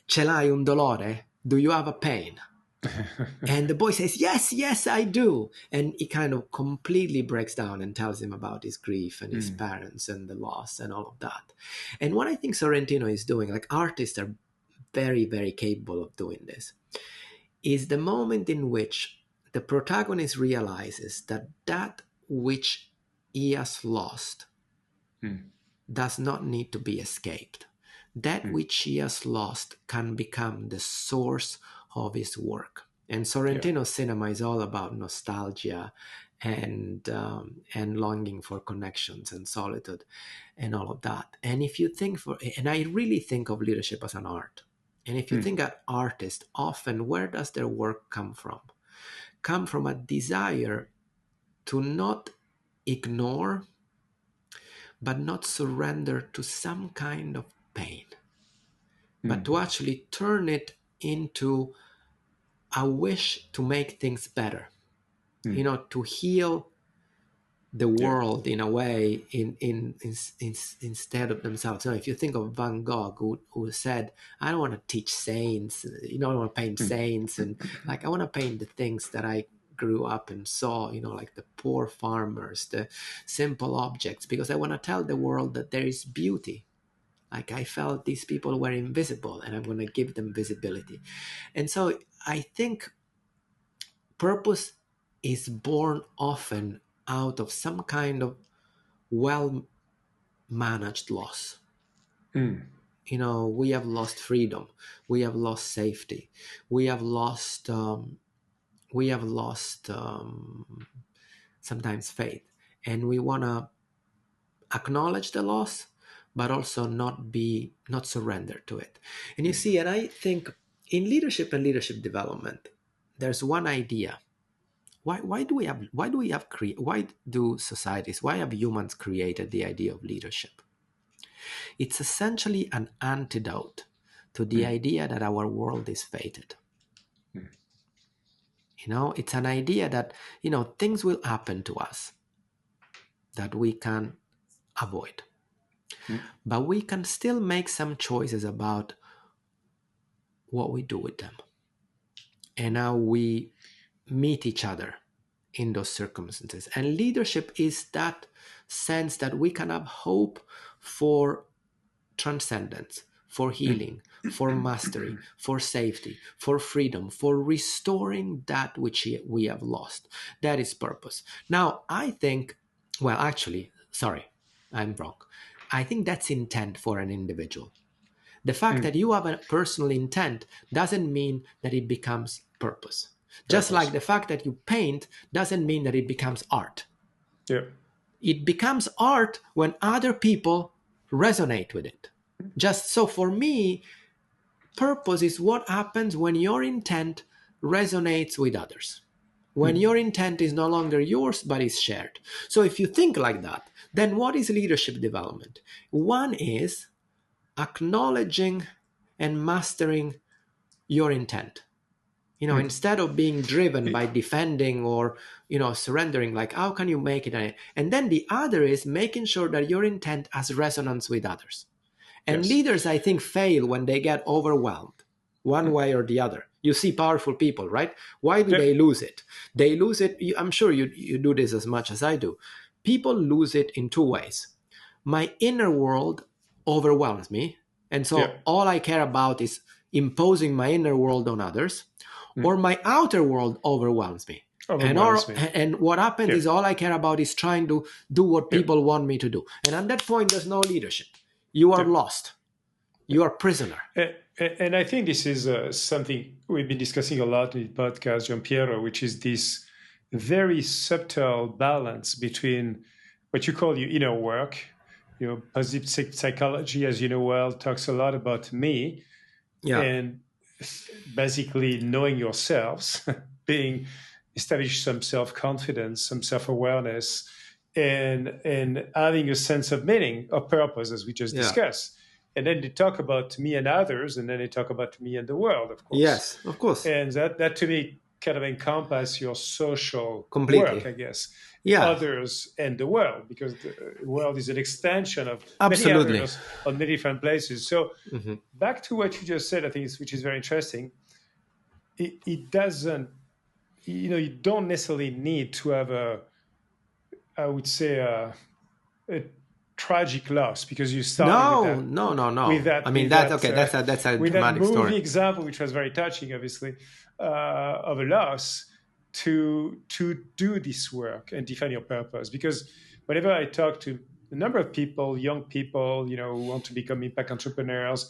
"Ce l'hai un dolore? Do you have a pain?" And the boy says, yes, I do. And he kind of completely breaks down and tells him about his grief and his parents and the loss and all of that. And what I think Sorrentino is doing, like artists are very, very capable of doing this, is the moment in which the protagonist realizes that which he has lost does not need to be escaped. That which he has lost can become the source of his work. And Sorrentino's cinema is all about nostalgia and longing for connections and solitude and all of that. And if you think and I really think of leadership as an art. And if you think at artists, often where does their work come from? Come from a desire to not ignore, but not surrender to some kind of pain, but to actually turn it into a wish to make things better, to heal the world in a way instead of themselves. If you think of Van Gogh, who said, I don't want to teach saints, I don't want to paint saints, and like I want to paint the things that I grew up and saw, like the poor farmers, the simple objects, because I want to tell the world that there is beauty. Like I felt these people were invisible and I'm going to give them visibility. And so I think purpose is born often out of some kind of well-managed loss. We have lost freedom. We have lost safety. We have lost sometimes faith. And we want to acknowledge the loss, but also not surrender to it. And you see, and I think in leadership and leadership development, there's one idea. Why do humans created the idea of leadership? It's essentially an antidote to the idea that our world is fated. It's an idea that, things will happen to us that we can avoid. But we can still make some choices about what we do with them and how we meet each other in those circumstances. And leadership is that sense that we can have hope for transcendence, for healing, for mastery, for safety, for freedom, for restoring that which we have lost. That is purpose. Now, I think, I'm wrong. I think that's intent for an individual. The fact that you have a personal intent doesn't mean that it becomes purpose. Just like the fact that you paint doesn't mean that it becomes art. Yeah. It becomes art when other people resonate with it. Just so for me, purpose is what happens when your intent resonates with others. When your intent is no longer yours, but is shared. So if you think like that, then what is leadership development? One is acknowledging and mastering your intent. Instead of being driven by defending or, surrendering, like, how can you make it? And then the other is making sure that your intent has resonance with others. And leaders, I think, fail when they get overwhelmed one way or the other. You see powerful people, right? Why do they lose it? They lose it. I'm sure you do this as much as I do. People lose it in two ways. My inner world overwhelms me. And so all I care about is imposing my inner world on others. Or my outer world overwhelms me. And what happens is all I care about is trying to do what people want me to do. And at that point, there's no leadership. You are lost. You are a prisoner. And I think this is something we've been discussing a lot in the podcast, Gianpiero, which is this very subtle balance between what you call your inner work. Positive psychology, as you know well, talks a lot about me. And basically knowing yourselves, establish some self-confidence, some self-awareness, and having a sense of meaning or purpose, as we just Yeah. discussed. And then they talk about me and others, and then they talk about me and the world, of course. Yes, of course. And that to me kind of encompass your social work, Completely. I guess, Yeah, others and the world, because the world is an extension of many absolutely. others on many different places. So Hmm. back to what you just said, I think, which is very interesting. It doesn't, you don't necessarily need to have I would say, a tragic loss, because you started with No, that no, no, with no. I that mean, with that's that okay. That's a with that dramatic story. movie example, which was very touching, obviously, of a loss, to do this work and define your purpose. Because whenever I talk to a number of people, young people, who want to become impact entrepreneurs,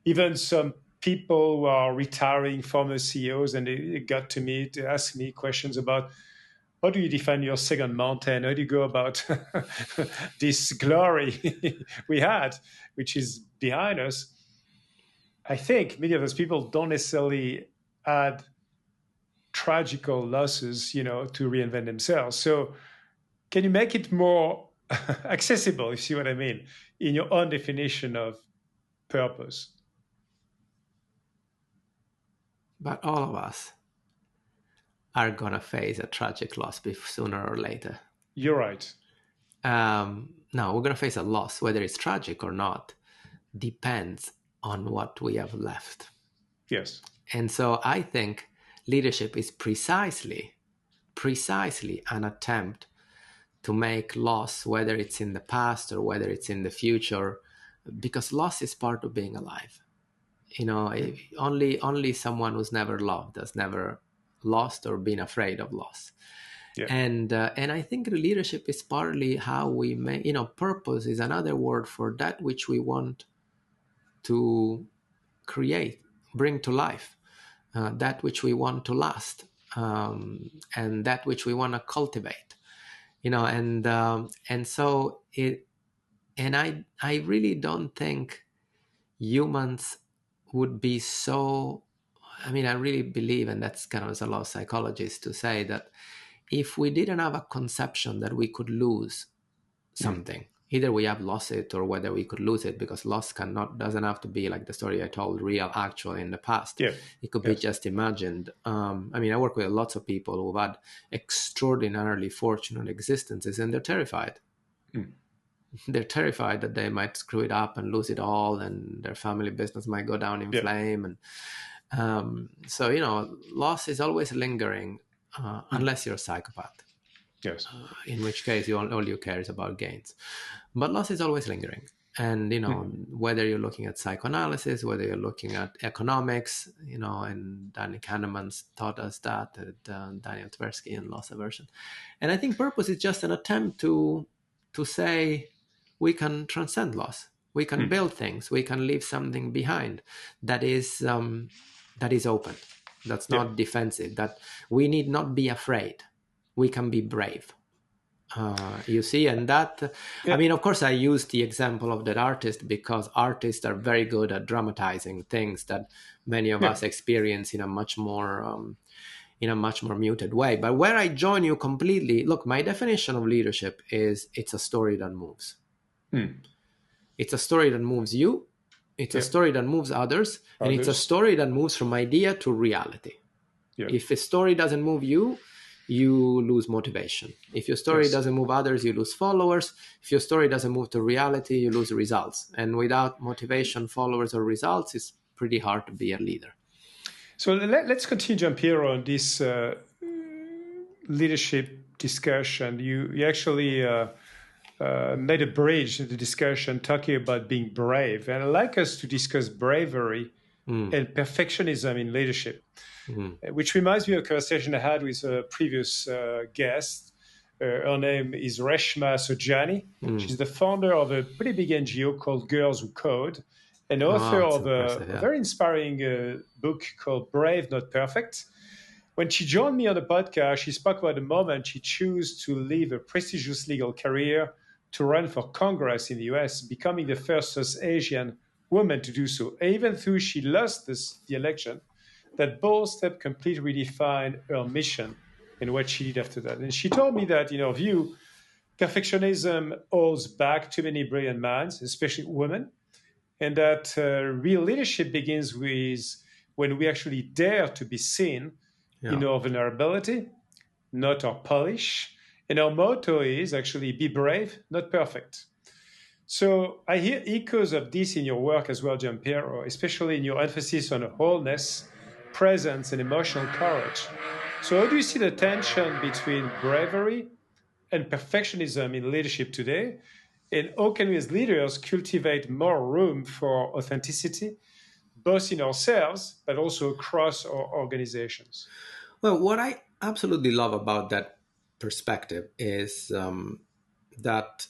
even some people who are retiring former CEOs, and they got to me to ask me questions about, how do you define your second mountain? How do you go about this glory we had, which is behind us? I think many of those people don't necessarily add tragical losses, to reinvent themselves. So can you make it more accessible, if you see what I mean, in your own definition of purpose? But all of us are gonna face a tragic loss sooner or later. You're right. No, we're gonna face a loss, whether it's tragic or not, depends on what we have left. Yes. And so I think leadership is precisely an attempt to make loss, whether it's in the past or whether it's in the future, because loss is part of being alive. Only someone who's never loved has never lost or been afraid of loss. Yeah. And I think leadership is partly how we make, purpose is another word for that which we want to create, bring to life, that which we want to last, and that which we want to cultivate, and so it, and I really don't think humans would be so. I mean, I really believe, and that's kind of as a lot of psychologists to say that if we didn't have a conception that we could lose something, either we have lost it or whether we could lose it, because loss doesn't have to be like the story I told, real, actual in the past. Yeah. It could be just imagined. I mean, I work with lots of people who've had extraordinarily fortunate existences, and they're terrified. They're terrified that they might screw it up and lose it all, and their family business might go down in flame. And so, loss is always lingering, unless you're a psychopath. Yes. In which case, all you care is about gains. But loss is always lingering. And, whether you're looking at psychoanalysis, whether you're looking at economics, and Daniel Kahneman's taught us that, Daniel Tversky in Loss Aversion. And I think purpose is just an attempt to say we can transcend loss. We can build things. We can leave something behind that is open, that's not defensive, that we need not be afraid. We can be brave. You see, and that, I mean, of course, I use the example of that artist because artists are very good at dramatizing things that many of us experience in a much more muted way. But where I join you completely, look, my definition of leadership is it's a story that moves. It's a story that moves you. It's a story that moves others. And it's a story that moves from idea to reality. If a story doesn't move you, you lose motivation. If your story doesn't move others, you lose followers. If your story doesn't move to reality, you lose results. And without motivation, followers, or results, it's pretty hard to be a leader. So let's continue, Gianpiero, on this leadership discussion. You actually made a bridge in the discussion talking about being brave. And I'd like us to discuss bravery and perfectionism in leadership, which reminds me of a conversation I had with a previous guest. Her name is Reshma Sojani. She's the founder of a pretty big NGO called Girls Who Code, and author of a very inspiring book called Brave, Not Perfect. When she joined me on the podcast, she spoke about the moment she chose to leave a prestigious legal career to run for Congress in the US, becoming the first South Asian woman to do so. Even though she lost the election, that bold step completely redefined her mission and what she did after that. And she told me that, in her view, perfectionism holds back too many brilliant minds, especially women, and that real leadership begins with when we actually dare to be seen Yeah. in our vulnerability, not our polish. And our motto is actually be brave, not perfect. So I hear echoes of this in your work as well, Gianpiero, especially in your emphasis on wholeness, presence, and emotional courage. So how do you see the tension between bravery and perfectionism in leadership today? And how can we as leaders cultivate more room for authenticity, both in ourselves, but also across our organizations? Well, what I absolutely love about that perspective is that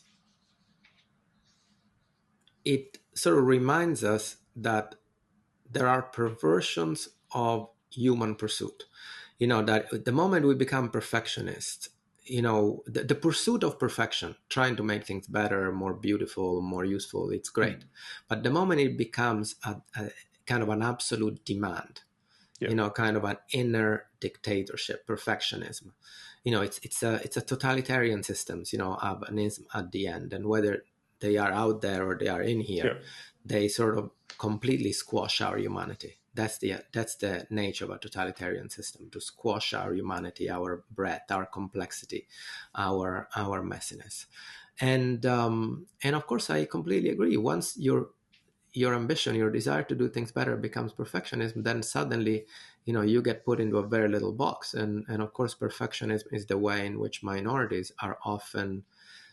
it sort of reminds us that there are perversions of human pursuit. That the moment we become perfectionists, the pursuit of perfection, trying to make things better, more beautiful, more useful, it's great. But the moment it becomes a kind of an absolute demand, Yeah. kind of an inner dictatorship, perfectionism. It's a totalitarian systems, have an ism at the end, and whether they are out there or they are in here, Yeah. they sort of completely squash our humanity. That's the nature of a totalitarian system, to squash our humanity, our breadth, our complexity, our messiness. And of course, I completely agree. Once your ambition, your desire to do things better becomes perfectionism, then suddenly, you get put into a very little box. And of course, perfectionism is the way in which minorities are often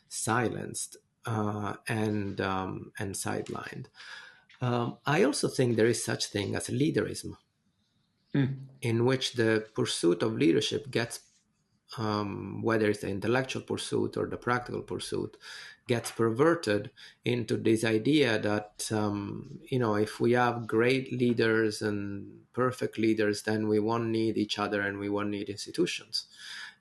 silenced and sidelined. I also think there is such thing as leaderism, in which the pursuit of leadership gets, whether it's the intellectual pursuit or the practical pursuit, gets perverted into this idea that, if we have great leaders and perfect leaders, then we won't need each other and we won't need institutions.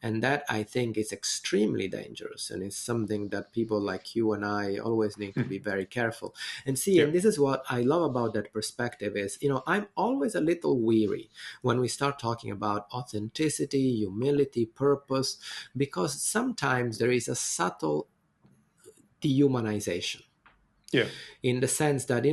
And that, I think, is extremely dangerous, and is something that people like you and I always need to be very careful. And see, Yeah. and this is what I love about that perspective is, I'm always a little weary when we start talking about authenticity, humility, purpose, because sometimes there is a subtle dehumanization, Yeah. in the sense that,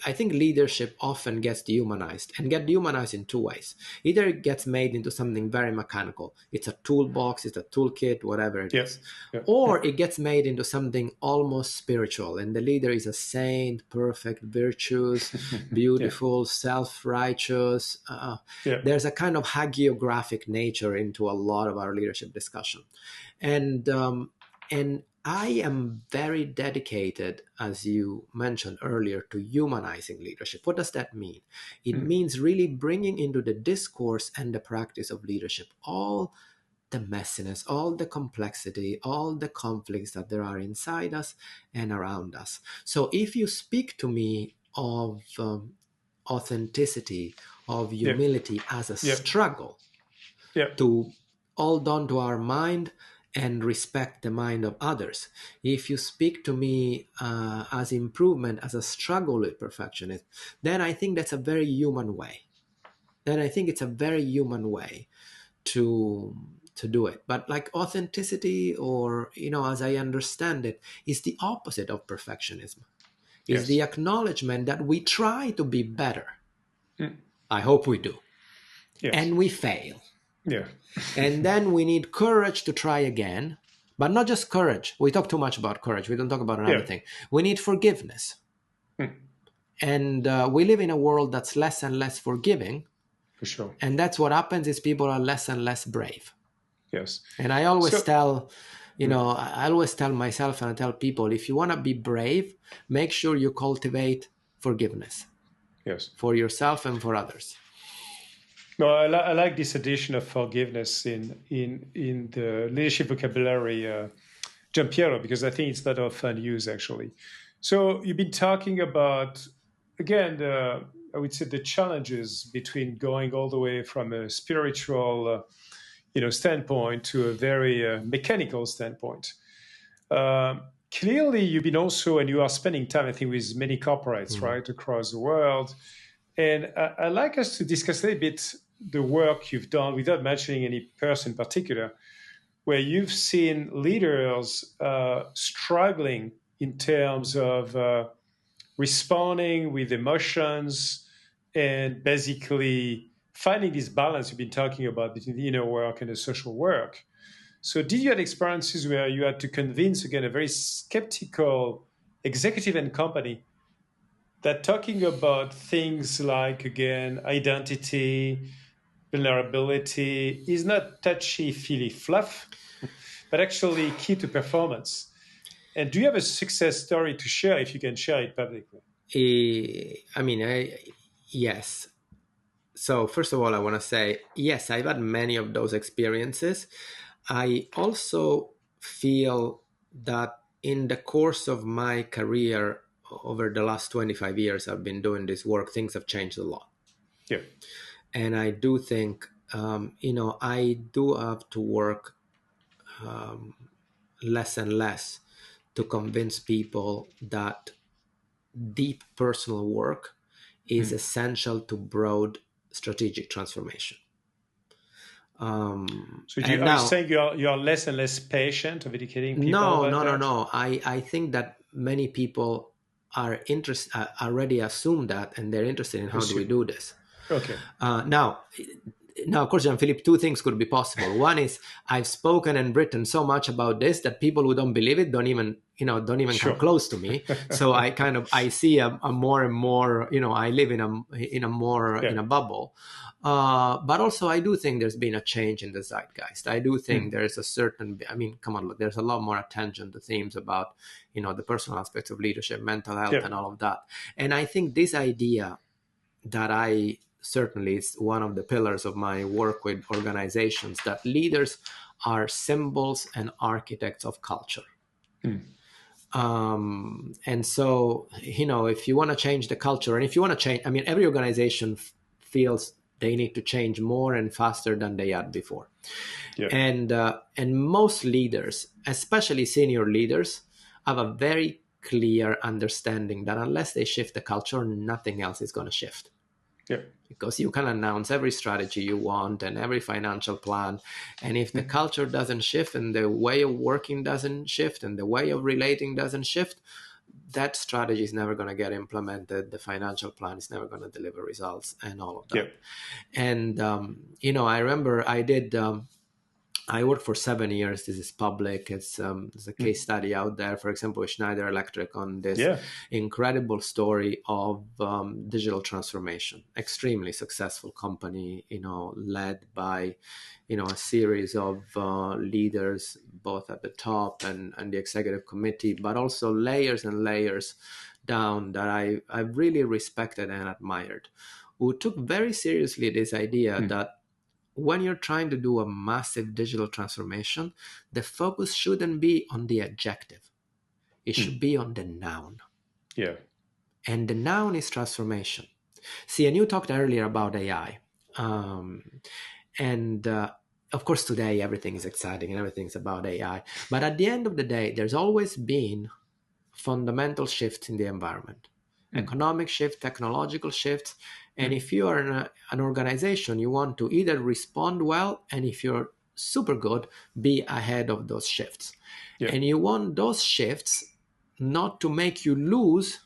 I think leadership often gets dehumanized, and get dehumanized in two ways. Either it gets made into something very mechanical, it's a toolbox, it's a toolkit, whatever it Yeah. is, Yeah. or it gets made into something almost spiritual, and the leader is a saint, perfect, virtuous, Yeah. beautiful, self-righteous. Yeah. There's a kind of hagiographic nature into a lot of our leadership discussion. And I am very dedicated, as you mentioned earlier, to humanizing leadership. What does that mean? It means really bringing into the discourse and the practice of leadership all the messiness, all the complexity, all the conflicts that there are inside us and around us. So if you speak to me of authenticity, of Yeah. humility as a Yeah. struggle Yeah. to hold on to our mind and respect the mind of others. If you speak to me as improvement, as a struggle with perfectionism, then I think that's a very human way. Then I think it's a very human way to do it. But like authenticity, or as I understand it, is the opposite of perfectionism. Is the Yes. acknowledgement that we try to be better. Mm. I hope we do. Yes. And we fail. Yeah. And then we need courage to try again. But not just courage. We talk too much about courage. We don't talk about another Yeah. thing. We need forgiveness. Mm. And we live in a world that's less and less forgiving. For sure. And that's what happens, is people are less and less brave. Yes. And I always So, tell, I always tell myself, and I tell people, if you want to be brave, make sure you cultivate forgiveness yes. for yourself and for others. No, I like this addition of forgiveness in the leadership vocabulary, Gianpiero, because I think it's not often used actually. So you've been talking about, again, I would say the challenges between going all the way from a spiritual, standpoint to a very mechanical standpoint. Clearly, you've been also, and you are spending time, I think, with many corporates, right, across the world. And I'd like us to discuss a little bit the work you've done without mentioning any person in particular where you've seen leaders struggling in terms of responding with emotions and basically finding this balance you've been talking about between the inner work and the social work. So, did you have experiences where you had to convince, again, a very skeptical executive and company that talking about things like, again, identity, vulnerability is not touchy feely fluff, but actually key to performance? And do you have a success story to share if you can share it publicly? Yes. So first of all, I want to say, yes, I've had many of those experiences. I also feel that in the course of my career, over the last 25 years, I've been doing this work, things have changed a lot. Yeah. And I do think, I do have to work less and less to convince people that deep personal work is essential to broad strategic transformation. So and are you now, saying you're less and less patient of educating people about that? No. I think that many people are interested, already assume that, and they're interested in how do we do this. Okay. Now, of course, Jean-Philippe, two things could be possible. One is I've spoken and written so much about this that people who don't believe it don't even come close to me. So I see a more and more, I live in a bubble. But also I do think there's been a change in the zeitgeist. I do think there's a certain, come on, look, there's a lot more attention to themes about, the personal aspects of leadership, mental health, and all of that. And I think this idea that certainly is one of the pillars of my work with organizations, that leaders are symbols and architects of culture. And so, if you want to change the culture, and if you want to change, every organization feels they need to change more and faster than they had before. Yeah. And most leaders, especially senior leaders, have a very clear understanding that unless they shift the culture, nothing else is going to shift. Yeah. Because you can announce every strategy you want and every financial plan. And if the culture doesn't shift and the way of working doesn't shift and the way of relating doesn't shift, that strategy is never going to get implemented. The financial plan is never going to deliver results and all of that. Yeah. And, I remember I worked for 7 years. This is public. There's a case study out there, for example, with Schneider Electric on this incredible story of digital transformation. Extremely successful company, led by, a series of leaders, both at the top and the executive committee, but also layers and layers down that I really respected and admired, who took very seriously this idea that when you're trying to do a massive digital transformation, the focus shouldn't be on the adjective. It should be on the noun. Yeah. And the noun is transformation. See, and you talked earlier about AI. Of course, today everything is exciting and everything's about AI. But at the end of the day, there's always been fundamental shifts in the environment. Economic shift, technological shifts. And if you are an organization, you want to either respond well, and if you're super good, be ahead of those shifts. Yeah. And you want those shifts not to make you lose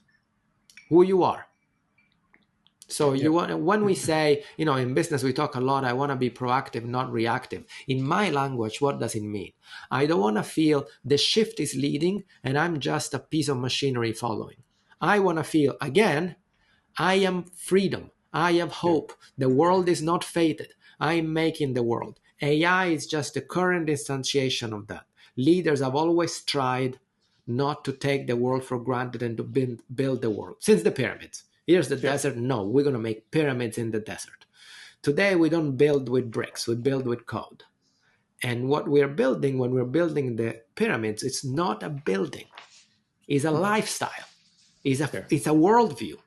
who you are. So you want, when we say, in business, we talk a lot, I want to be proactive, not reactive. In my language, what does it mean? I don't want to feel the shift is leading and I'm just a piece of machinery following. I want to feel, again, I am freedom. I have hope. The world is not fated. I am making the world. AI is just the current instantiation of that. Leaders have always tried not to take the world for granted and to build the world. Since the pyramids. Here's the desert. No, we're going to make pyramids in the desert. Today, we don't build with bricks. We build with code. And what we're building, when we're building the pyramids, it's not a building. It's a lifestyle. It's a worldview.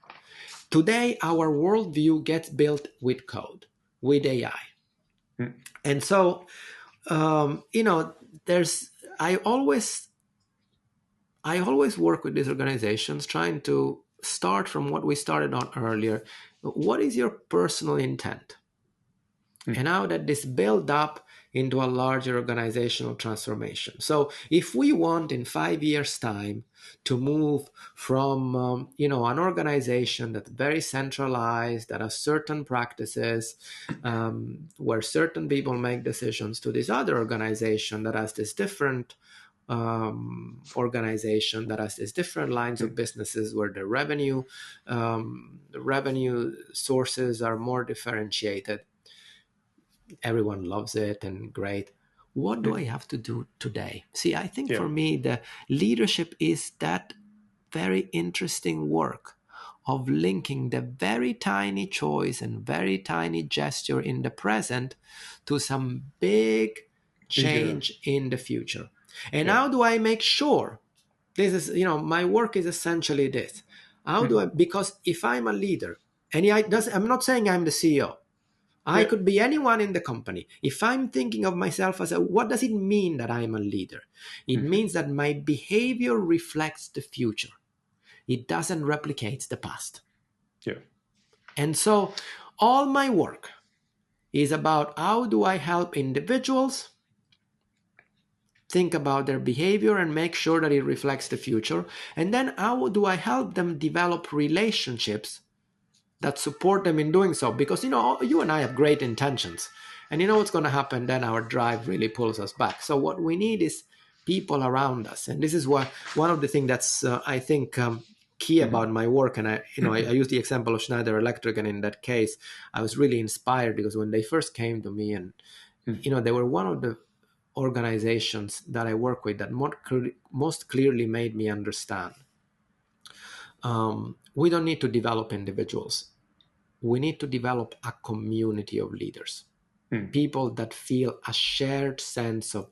Today, our worldview gets built with code, with AI. And so, I always work with these organizations trying to start from what we started on earlier. What is your personal intent? And how that this build up into a larger organizational transformation. So if we want in 5 years' time to move from an organization that's very centralized, that has certain practices, where certain people make decisions, to this other organization that has this different organization that has these different lines of businesses where the revenue sources are more differentiated. Everyone loves it and great. What do I have to do today? See, I think for me, the leadership is that very interesting work of linking the very tiny choice and very tiny gesture in the present to some big change in the future. And how do I make sure this is, my work is essentially this? How do I, because if I'm a leader, and I'm not saying I'm the CEO, I could be anyone in the company. If I'm thinking of myself as what does it mean that I'm a leader? It means that my behavior reflects the future. It doesn't replicate the past. Yeah. And so all my work is about how do I help individuals think about their behavior and make sure that it reflects the future. And then how do I help them develop relationships that support them in doing so? Because, you and I have great intentions. And what's going to happen then? Our drive really pulls us back. So what we need is people around us. And this is one of the things that's, I think, key about my work. And I use the example of Schneider Electric. And in that case, I was really inspired because when they first came to me and, they were one of the organizations that I work with that most clearly made me understand. We don't need to develop individuals. We need to develop a community of leaders, people that feel a shared sense of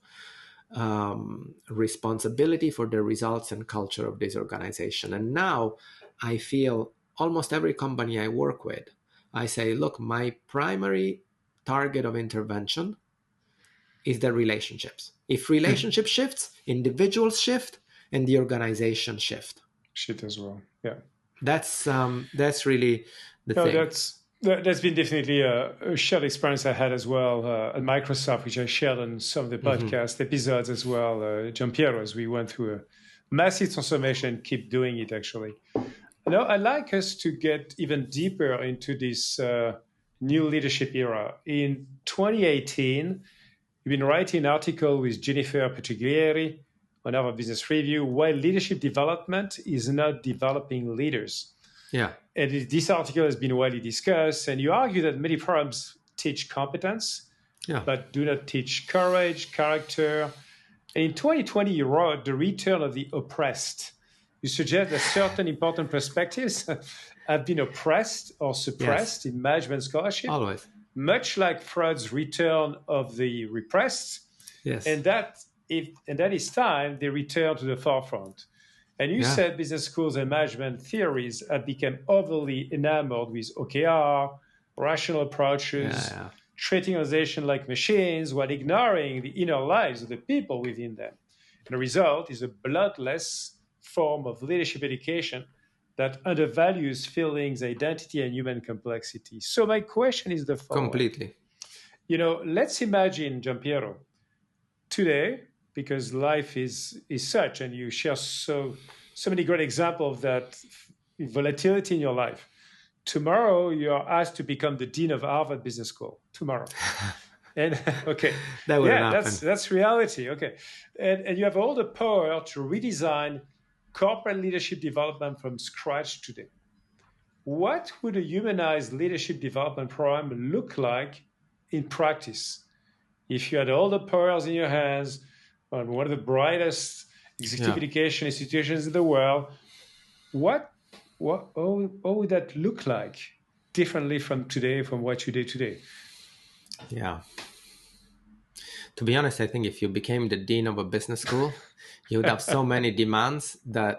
responsibility for the results and culture of this organization. And now I feel almost every company I work with, I say, look, my primary target of intervention is the relationships. If relationship shifts, individuals shift, and the organization shift. Shift as well. Yeah. That's really the thing. That's been definitely a shared experience I had as well at Microsoft, which I shared on some of the podcast episodes as well. Gianpiero, as we went through a massive transformation, keep doing it actually. Now, I'd like us to get even deeper into this new leadership era. In 2018, you've been writing an article with Gianpiero Petriglieri on our Business Review, why leadership development is not developing leaders. Yeah. And this article has been widely discussed, and you argue that many programs teach competence, but do not teach courage, character. And in 2020, you wrote The Return of the Oppressed. You suggest that certain important perspectives have been oppressed or suppressed in management scholarship. Always. Much like Freud's Return of the Repressed. Yes. And that is time they return to the forefront. And you said business schools and management theories have become overly enamored with OKR, rational approaches, treating organizations like machines while ignoring the inner lives of the people within them. And the result is a bloodless form of leadership education that undervalues feelings, identity, and human complexity. So my question is the following. Completely. Let's imagine, Gianpiero, today, because life is such, and you share so many great examples of that volatility in your life. Tomorrow, you are asked to become the dean of Harvard Business School. Tomorrow. And okay. That would happen. That's reality. Okay. And you have all the power to redesign corporate leadership development from scratch today. What would a humanized leadership development program look like in practice if you had all the powers in your hands on one of the brightest executive education institutions in the world? What would that look like differently from today, from what you do today? Yeah. To be honest, I think if you became the dean of a business school, you would have so many demands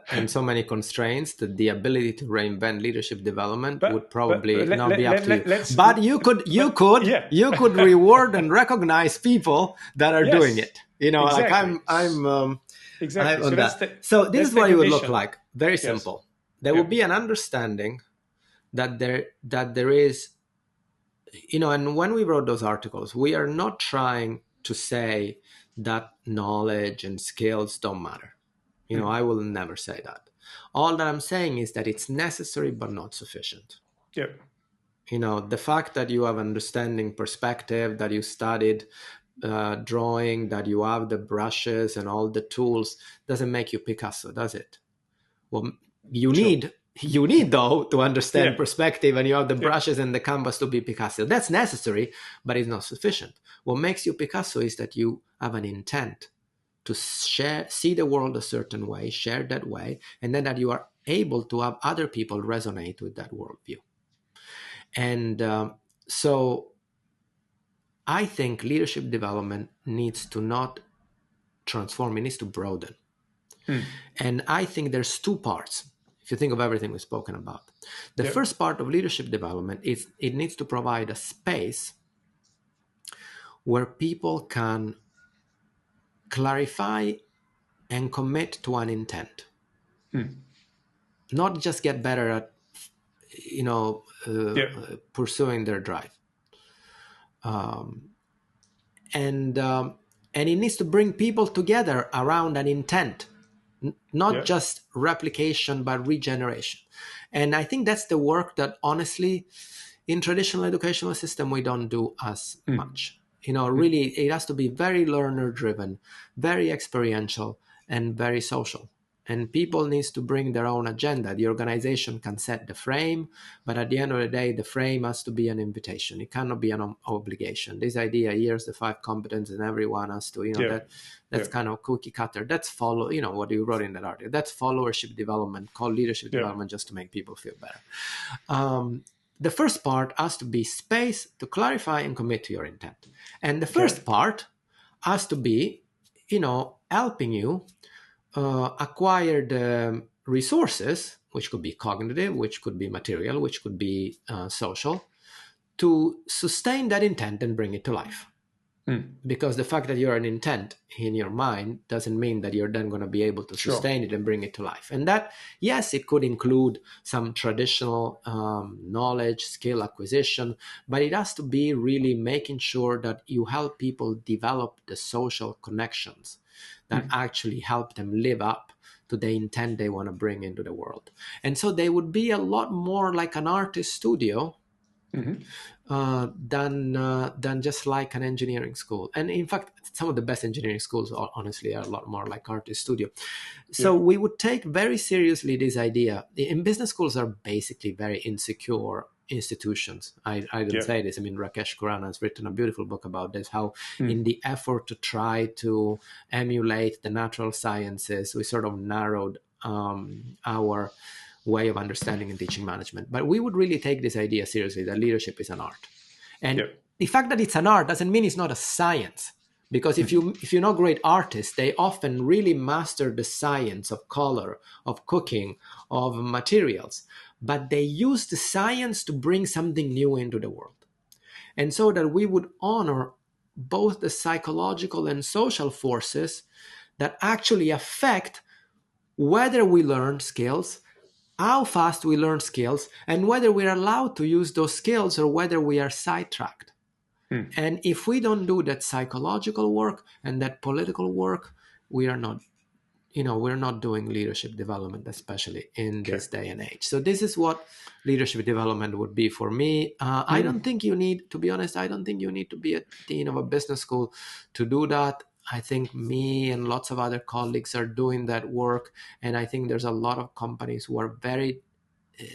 and so many constraints that the ability to reinvent leadership development would probably not be up to you. But you could reward and recognize people that are doing it. Exactly. I'm exactly. on that. So this is what it would look like. Very simple. There will be an understanding that there is, and when we wrote those articles, we are not trying to say that knowledge and skills don't matter. I will never say that. All that I'm saying is that it's necessary but not sufficient. Yep. The fact that you have understanding, perspective, that you studied drawing, that you have the brushes and all the tools doesn't make you Picasso, does it? Well, you need though to understand perspective, and you have the brushes and the canvas to be Picasso. That's necessary, but it's not sufficient. What makes you Picasso is that you have an intent to see the world a certain way, share that way, and then that you are able to have other people resonate with that worldview. And so I think leadership development needs to not transform, it needs to broaden. And I think there's two parts, if you think of everything we've spoken about. The first part of leadership development is it needs to provide a space where people can clarify and commit to an intent. Not just get better at, pursuing their drive. And it needs to bring people together around an intent, not just replication, but regeneration. And I think that's the work that, honestly, in traditional educational system, we don't do as much. Really, it has to be very learner-driven, very experiential, and very social. And people needs to bring their own agenda. The organization can set the frame, but at the end of the day, the frame has to be an invitation. It cannot be an obligation. This idea, here's the 5 competences, and everyone has to, that's kind of cookie cutter. That's what you wrote in that article. That's followership development, called leadership development, just to make people feel better. The first part has to be space to clarify and commit to your intent. And the first part has to be, helping you acquire the resources, which could be cognitive, which could be material, which could be social, to sustain that intent and bring it to life. Because the fact that you're an intent in your mind doesn't mean that you're then going to be able to sustain it and bring it to life. And that, yes, it could include some traditional knowledge, skill acquisition, but it has to be really making sure that you help people develop the social connections that actually help them live up to the intent they want to bring into the world. And so they would be a lot more like an artist studio than just like an engineering school. And in fact, some of the best engineering schools honestly are a lot more like artist studio. So we would take very seriously this idea. In business schools are basically very insecure institutions. I didn't say this. I mean, Rakesh Khurana has written a beautiful book about this, how in the effort to try to emulate the natural sciences, we sort of narrowed our way of understanding and teaching management. But we would really take this idea seriously, that leadership is an art. And the fact that it's an art doesn't mean it's not a science. Because if you know great artists, they often really master the science of color, of cooking, of materials. But they use the science to bring something new into the world. And so that we would honor both the psychological and social forces that actually affect whether we learn skills, how fast we learn skills, and whether we're allowed to use those skills or whether we are sidetracked. And if we don't do that psychological work and that political work, we are not, we're not doing leadership development, especially in this day and age. So this is what leadership development would be for me. I don't think you need, to be honest, I don't think you need to be a dean of a business school to do that. I think me and lots of other colleagues are doing that work. And I think there's a lot of companies who are very,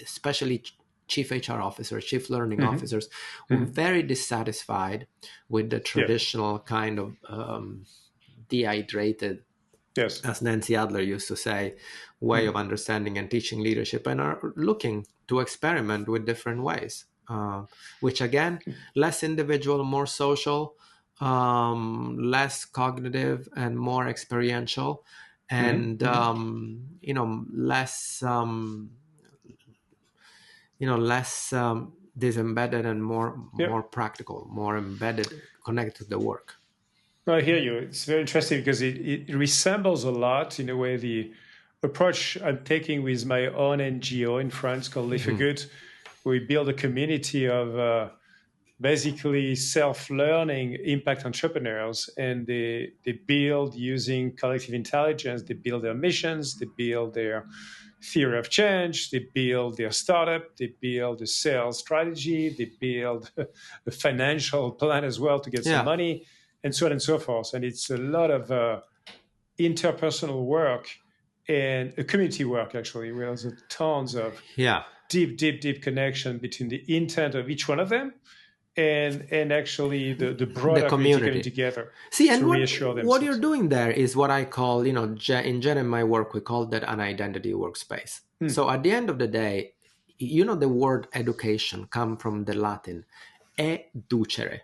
especially chief HR officers, chief learning officers, who are very dissatisfied with the traditional kind of dehydrated, as Nancy Adler used to say, way of understanding and teaching leadership, and are looking to experiment with different ways, which again, less individual, more social, less cognitive and more experiential, and less disembedded and more practical, more embedded, connected to the work. I hear you. It's very interesting because it resembles a lot, in a way, the approach I'm taking with my own NGO in France called Live for Good. We build a community of basically self-learning impact entrepreneurs, and they build using collective intelligence. They build their missions, they build their theory of change, they build their startup, they build a sales strategy, they build a financial plan as well to get some Yeah. money, and so on and so forth. And it's a lot of interpersonal work and a community work, actually, where there's tons of Yeah. deep connection between the intent of each one of them and actually the The broader community coming community. together See, to and reassure what you're themselves. doing there is what I call, in Jen and my work, we call that an identity workspace. So at the end of the day, the word education come from the Latin educere,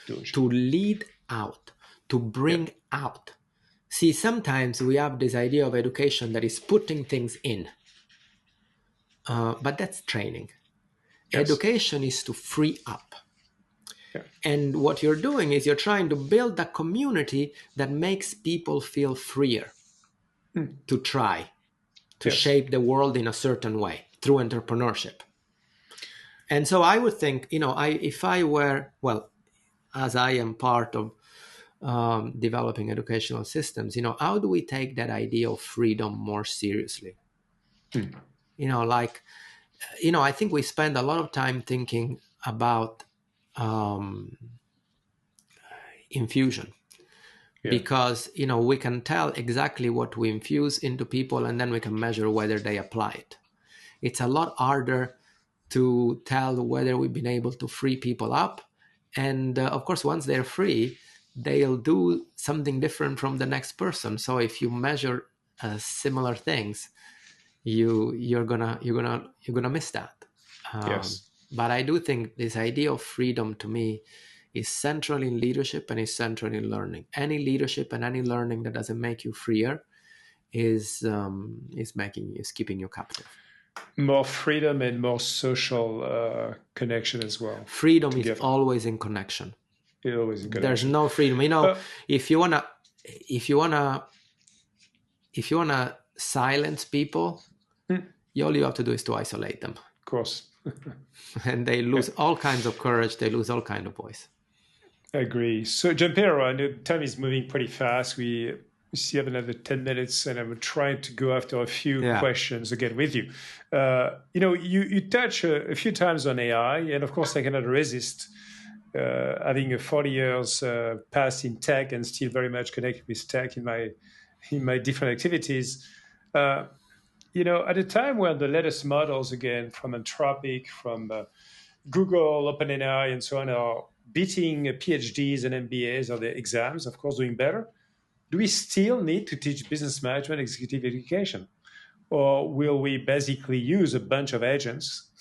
to lead out, to bring out. See, sometimes we have this idea of education that is putting things in, but that's training. Yes. Education is to free up. Yeah. And what you're doing is you're trying to build a community that makes people feel freer to try, to shape the world in a certain way through entrepreneurship. And so I would think, if I were, well, as I am part of developing educational systems, how do we take that idea of freedom more seriously? I think we spend a lot of time thinking about infusion. Because we can tell exactly what we infuse into people, and then we can measure whether they apply it. It's a lot harder to tell whether we've been able to free people up, and of course, once they're free, they'll do something different from the next person. So if you measure similar things, you're gonna miss that. But I do think this idea of freedom, to me, is central in leadership and is central in learning. Any leadership and any learning that doesn't make you freer is keeping you captive. More freedom and more social connection as well. Freedom is always in connection. There's no freedom. If you wanna silence people, all you have to do is to isolate them. Of course. And they lose all kinds of courage. They lose all kinds of voice. I agree. So, Gianpiero, I know time is moving pretty fast. We still have another 10 minutes, and I'm trying to go after a few questions again with you. You touch a few times on AI, and of course, I cannot resist having a 40 years past in tech and still very much connected with tech in my different activities. At a time when the latest models, again, from Anthropic, from Google, OpenAI, and so on, are beating PhDs and MBAs or the exams, of course, doing better, do we still need to teach business management, executive education? Or will we basically use a bunch of agents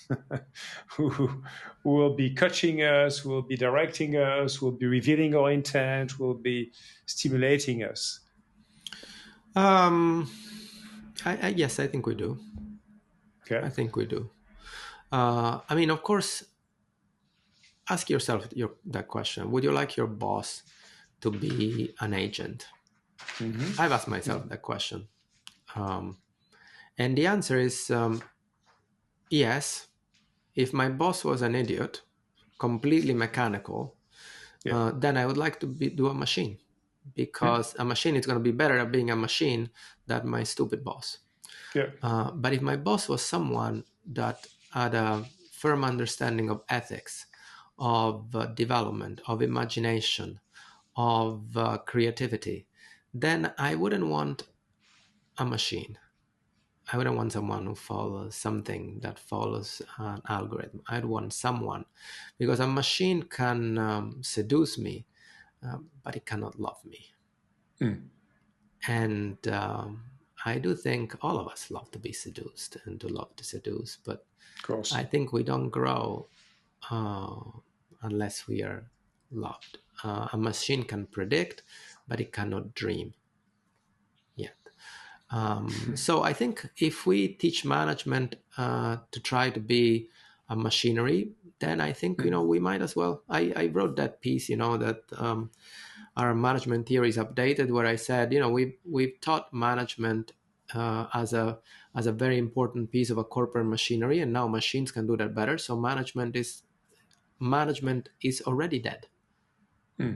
who will be coaching us, who will be directing us, who will be revealing our intent, who will be stimulating us? Yes, I think we do. Okay. I think we do. Of course, ask yourself that question. Would you like your boss to be an agent? I've asked myself that question. And the answer is yes. If my boss was an idiot, completely mechanical, then I would like to do a machine, because a machine is going to be better at being a machine than my stupid boss. But if my boss was someone that had a firm understanding of ethics, of development, of imagination, of creativity, then I wouldn't want a machine. I wouldn't want someone who follows something that follows an algorithm. I'd want someone, because a machine can seduce me, but it cannot love me. And I do think all of us love to be seduced and to love to seduce, but I think we don't grow unless we are loved. A machine can predict, but it cannot dream yet. So I think if we teach management to try to be a machinery, then I think, we might as well. I wrote that piece, that our management theory is updated, where I said, we've taught management as a very important piece of a corporate machinery, and now machines can do that better. So management is management is already dead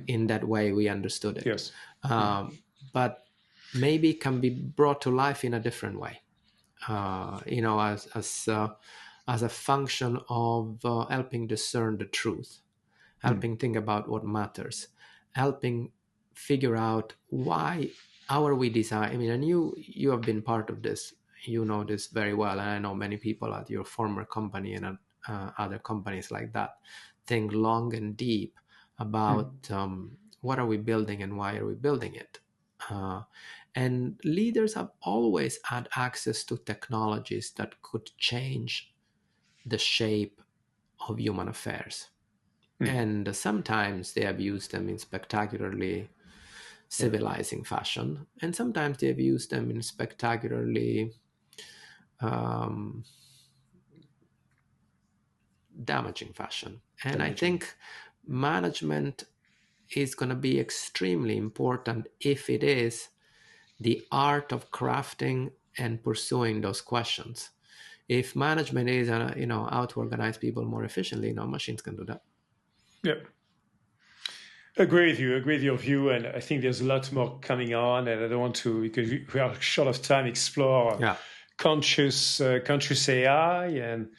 in that way we understood it. Yes. But maybe can be brought to life in a different way, as a function of helping discern the truth, helping think about what matters, helping figure out why, how are we designed. I mean, and you have been part of this, you know this very well, and I know many people at your former company and other companies like that think long and deep about what are we building and why are we building it. And leaders have always had access to technologies that could change the shape of human affairs. And sometimes they have used them in spectacularly civilizing fashion, and sometimes they have used them in spectacularly damaging fashion. And I think management is going to be extremely important if it is the art of crafting and pursuing those questions. If management is, how to organize people more efficiently, machines can do that. Yeah. Agree with you. Agree with your view, and I think there's a lot more coming on. And I don't want to, because we are short of time, explore conscious AI and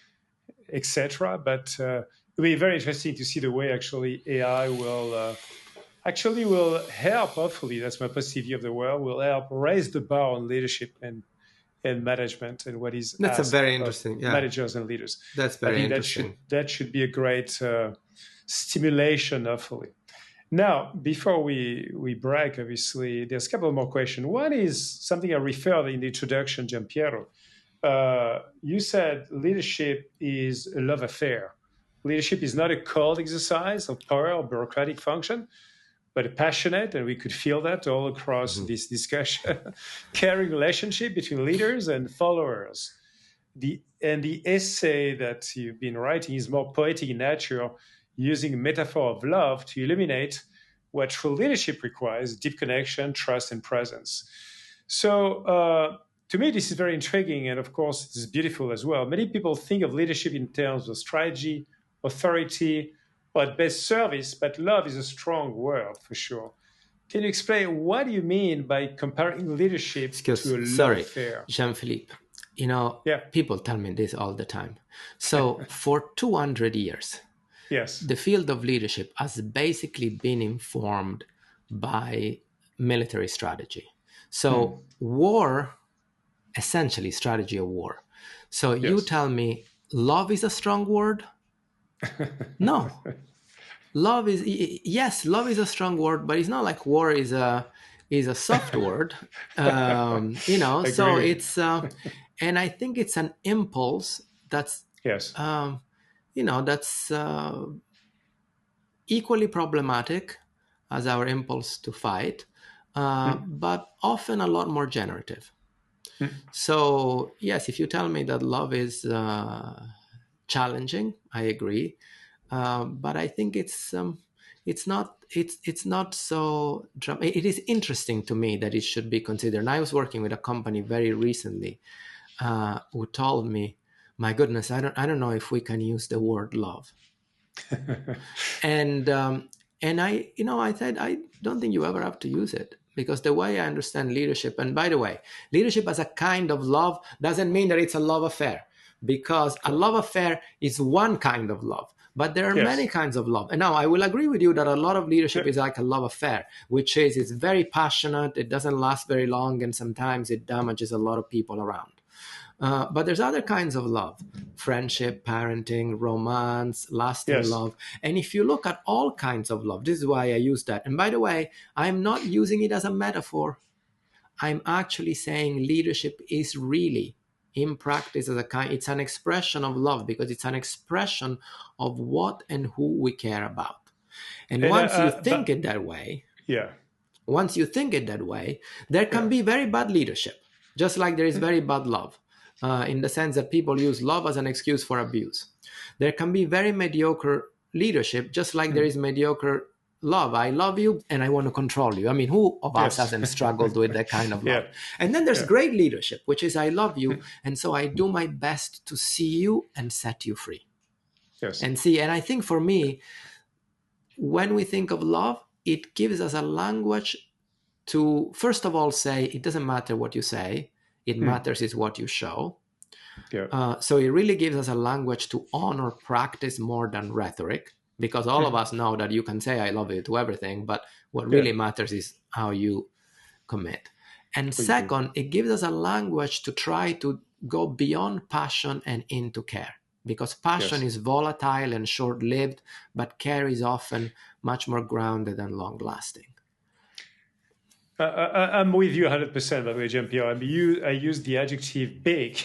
etc. But it'll be very interesting to see the way actually AI will help. Hopefully, that's my positive view of the world. Will help raise the bar on leadership and management and what is that's asked a very of interesting managers and leaders. That's very interesting. That should be a great stimulation, hopefully. Now, before we break, obviously, there's a couple more questions. One is something I referred in the introduction, Gianpiero. You said leadership is a love affair. Leadership is not a cold exercise of power or bureaucratic function, but a passionate, and we could feel that all across this discussion, caring relationship between leaders and followers. The essay that you've been writing is more poetic in nature, using a metaphor of love to illuminate what true leadership requires: deep connection, trust, and presence. So to me, this is very intriguing, and of course, this is beautiful as well. Many people think of leadership in terms of strategy, authority, or at best service, but love is a strong word for sure. Can you explain what do you mean by comparing leadership to a love affair? Jean-Philippe, people tell me this all the time. So for 200 years, the field of leadership has basically been informed by military strategy. So war, essentially strategy of war. So you tell me love is a strong word? No. Love is a strong word, but it's not like war is a soft word. So it's and I think it's an impulse that's that's equally problematic as our impulse to fight, but often a lot more generative. So yes, if you tell me that love is challenging, I agree. But I think it's not so. It is interesting to me that it should be considered. And I was working with a company very recently who told me, "My goodness, I don't know if we can use the word love." and I said, I don't think you ever have to use it, because the way I understand leadership, and by the way, leadership as a kind of love doesn't mean that it's a love affair, because a love affair is one kind of love. But there are many kinds of love. And now I will agree with you that a lot of leadership is like a love affair, which is it's very passionate, it doesn't last very long, and sometimes it damages a lot of people around. But there's other kinds of love: friendship, parenting, romance, lasting love. And if you look at all kinds of love, this is why I use that. And by the way, I'm not using it as a metaphor. I'm actually saying leadership is really, in practice, it's an expression of love, because it's an expression of what and who we care about. And once you think it that way, there can be very bad leadership, just like there is very bad love, in the sense that people use love as an excuse for abuse. There can be very mediocre leadership, just like there is mediocre love. I love you and I want to control you. I mean, who of us hasn't struggled with that kind of love? And then there's great leadership, which is I love you, and so I do my best to see you and set you free. Yes. And see, and I think for me, when we think of love, it gives us a language to, first of all, say it doesn't matter what you say, it matters is what you show. Yeah. So it really gives us a language to honor practice more than rhetoric, because all of us know that you can say I love you to everything, but what really matters is how you commit. And second, it gives us a language to try to go beyond passion and into care, because passion is volatile and short-lived, but care is often much more grounded and long-lasting. I'm with you 100%, by the way, Gianpiero. I use the adjective big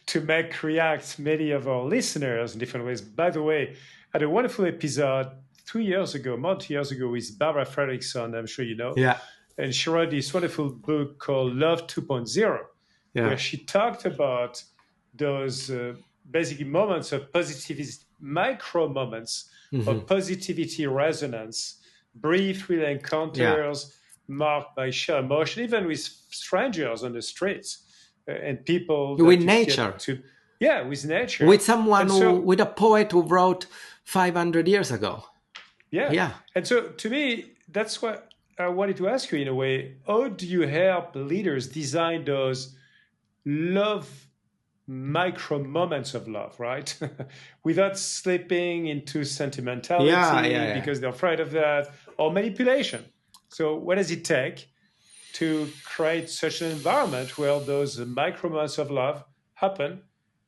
to make react many of our listeners in different ways. By the way, I had a wonderful episode 2 years ago, more than 2 years ago, with Barbara Fredrickson, I'm sure you know. Yeah. And she wrote this wonderful book called Love 2.0, where she talked about those basically moments of positivity, micro moments of positivity resonance, brief real encounters marked by shared emotion, even with strangers on the streets and people. With nature. With nature. With someone with a poet who wrote 500 years ago. Yeah. And so to me, that's what I wanted to ask you in a way. How do you help leaders design those love micro moments of love, right? Without slipping into sentimentality because they're afraid of that, or manipulation. So what does it take to create such an environment where those micro moments of love happen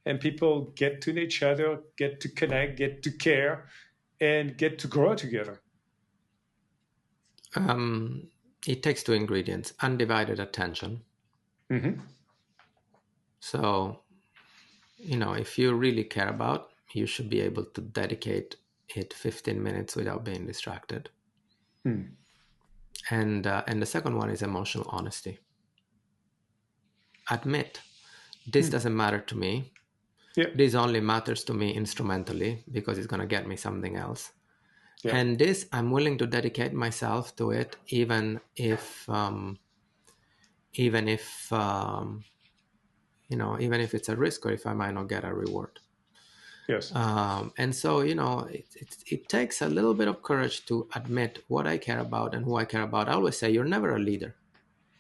and people get to know each other, get to connect, get to care, and get to grow together? It takes two ingredients: undivided attention. So, if you really care about, you should be able to dedicate it 15 minutes without being distracted. And the second one is emotional honesty. Admit, this doesn't matter to me. This only matters to me instrumentally because it's going to get me something else. And this, I'm willing to dedicate myself to it, even if it's a risk or if I might not get a reward. And so, it takes a little bit of courage to admit what I care about and who I care about. I always say, you're never a leader.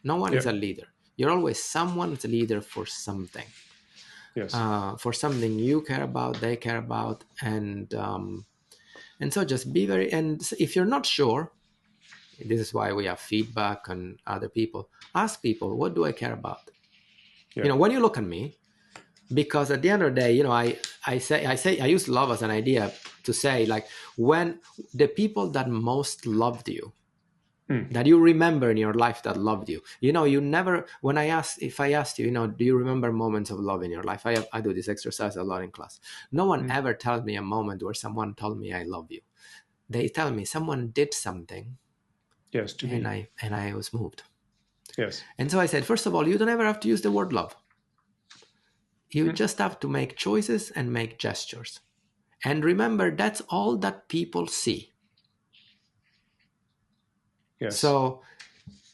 No one is a leader. You're always someone's leader for something. For something you care about, they care about. And so just be very, and if you're not sure, this is why we have feedback and other people, ask people, what do I care about? When you look at me, because at the end of the day, I use love as an idea to say, like, when the people that most loved you, that you remember in your life that loved you, you never, if I asked you, do you remember moments of love in your life? I do this exercise a lot in class. No one ever tells me a moment where someone told me I love you. They tell me someone did something. To me. And I was moved. And so I said, first of all, you don't ever have to use the word love. You just have to make choices and make gestures. And remember, that's all that people see. So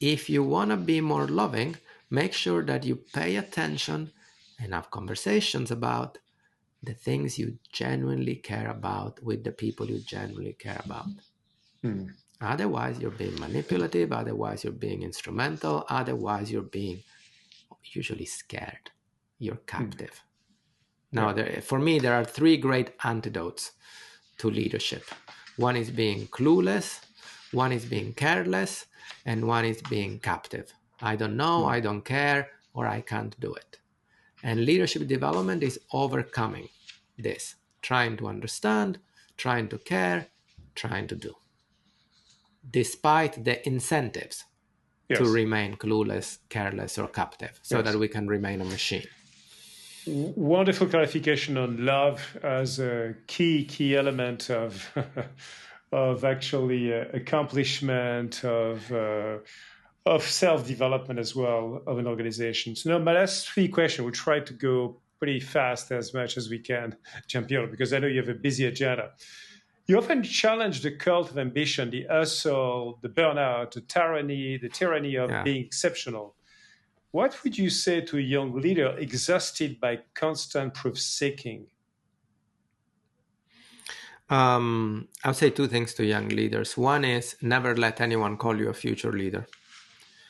if you want to be more loving, make sure that you pay attention and have conversations about the things you genuinely care about with the people you genuinely care about. Otherwise, you're being manipulative. Otherwise, you're being instrumental. Otherwise, you're being usually scared. You're captive. Now, for me, there are three great antidotes to leadership. One is being clueless, one is being careless, and one is being captive. I don't know, I don't care, or I can't do it. And leadership development is overcoming this, trying to understand, trying to care, trying to do, despite the incentives to remain clueless, careless, or captive, so that we can remain a machine. Wonderful clarification on love as a key element of of actually accomplishment of self-development as well of an organization. So now my last three questions, we'll try to go pretty fast as much as we can, Gianpiero, because I know you have a busy agenda. You often challenge the cult of ambition, the hustle, the burnout, the tyranny of being exceptional. What would you say to a young leader exhausted by constant proof-seeking? I'll say two things to young leaders. One is never let anyone call you a future leader.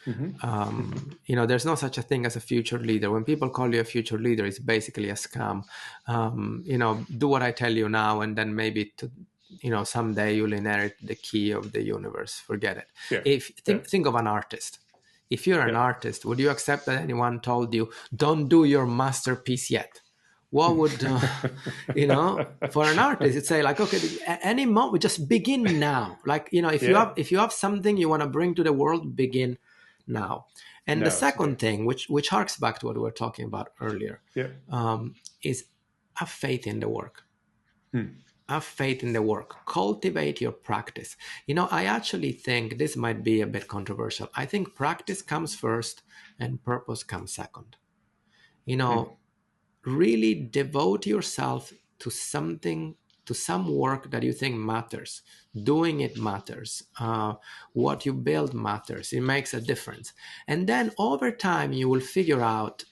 There's no such a thing as a future leader. When people call you a future leader, it's basically a scam. Do what I tell you now, and then maybe someday you'll inherit the key of the universe. Forget it. Yeah. Think of an artist. If you're an artist, would you accept that anyone told you, don't do your masterpiece yet? What would, for an artist, it's say like, okay, any moment, just begin now. Like, if you have something you want to bring to the world, begin now. And the second thing, which harks back to what we were talking about earlier, is have faith in the work. Have faith in the work. Cultivate your practice. I actually think this might be a bit controversial. I think practice comes first and purpose comes second. Really devote yourself to something, to some work that you think matters. Doing it matters. What you build matters. It makes a difference. And then over time, you will figure out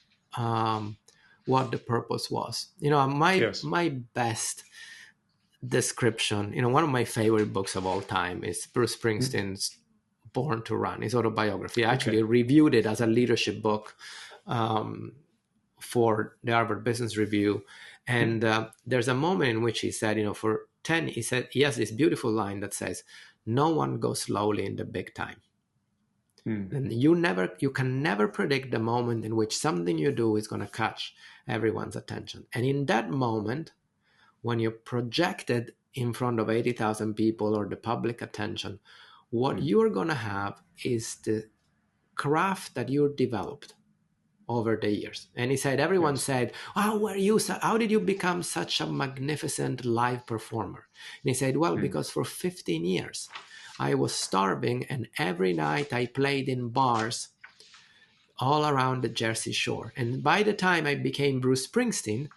what the purpose was. My best description, one of my favorite books of all time is Bruce Springsteen's Born to Run, his autobiography. I actually reviewed it as a leadership book for the Harvard Business Review. And there's a moment in which he said, he has this beautiful line that says, no one goes slowly in the big time. And you can never predict the moment in which something you do is going to catch everyone's attention. And in that moment, when you're projected in front of 80,000 people or the public attention, what you're going to have is the craft that you developed over the years. And he said, everyone said, how did you become such a magnificent live performer? And he said, well, because for 15 years, I was starving, and every night I played in bars all around the Jersey Shore. And by the time I became Bruce Springsteen,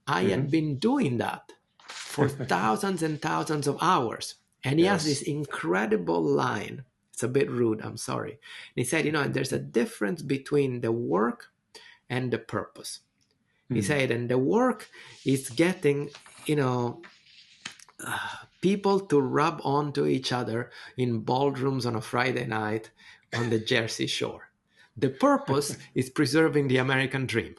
I had been doing that for thousands and thousands of hours. And he has this incredible line. It's a bit rude, I'm sorry. And he said, there's a difference between the work and the purpose. He said, and the work is getting, people to rub onto each other in ballrooms on a Friday night on the Jersey Shore. The purpose is preserving the American dream.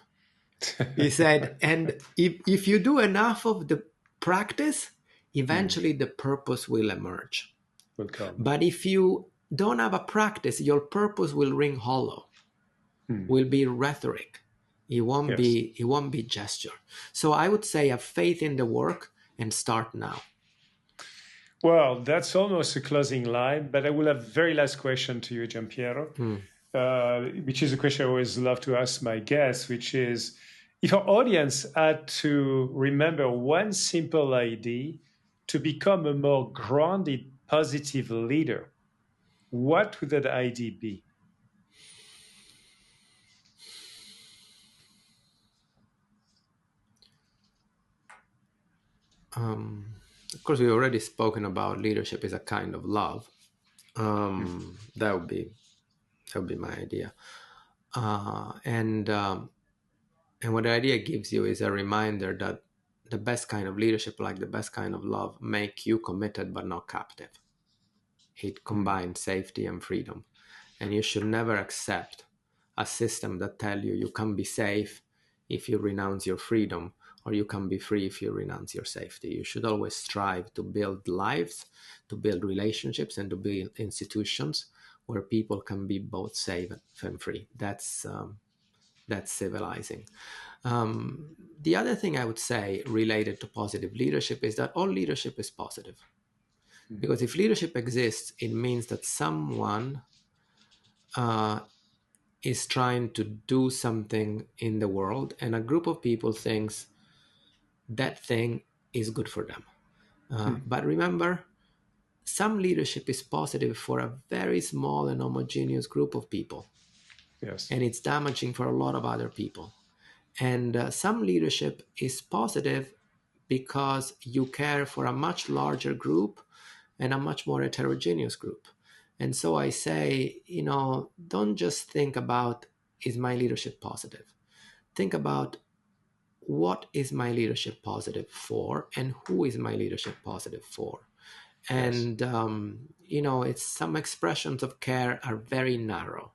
He said, and if you do enough of the practice, eventually the purpose will emerge. Will come. But if you don't have a practice, your purpose will ring hollow, will be rhetoric. It won't be gesture. So I would say have faith in the work and start now. Well, that's almost a closing line, but I will have very last question to you, Gianpiero, which is a question I always love to ask my guests, which is, if our audience had to remember one simple idea to become a more grounded, positive leader, what would that idea be? Of course, we've already spoken about leadership is a kind of love. That would be my idea. And what the idea gives you is a reminder that the best kind of leadership, like the best kind of love, make you committed but not captive. It combines safety and freedom. And you should never accept a system that tell you can be safe if you renounce your freedom, or you can be free if you renounce your safety. You should always strive to build lives, to build relationships, and to build institutions where people can be both safe and free. That's civilizing. The other thing I would say related to positive leadership is that all leadership is positive. Because if leadership exists, it means that someone is trying to do something in the world, and a group of people thinks that thing is good for them. But remember, some leadership is positive for a very small and homogeneous group of people. Yes. And it's damaging for a lot of other people. And some leadership is positive because you care for a much larger group and a much more heterogeneous group. And so I say, don't just think about, is my leadership positive? Think about, what is my leadership positive for, and who is my leadership positive for. And, it's some expressions of care are very narrow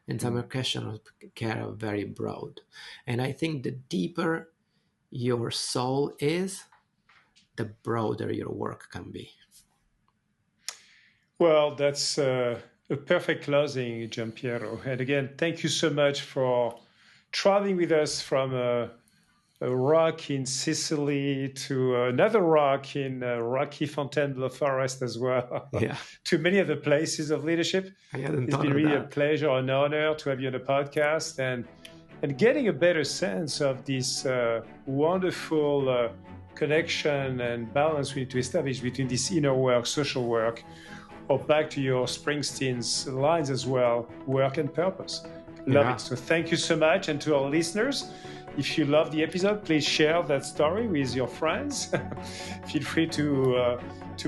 and some expressions of care are very broad. And I think the deeper your soul is, the broader your work can be. Well, that's a perfect closing, Gianpiero. And again, thank you so much for traveling with us from a rock in Sicily to another rock in rocky Fontainebleau Forest as well, to many other places of leadership. It's been really a pleasure, an honor to have you on the podcast and getting a better sense of this wonderful connection and balance we need to establish between this inner work, social work, or back to your Springsteen's lines as well, work and purpose. Love it. So thank you so much. And to our listeners, if you love the episode, please share that story with your friends. Feel free to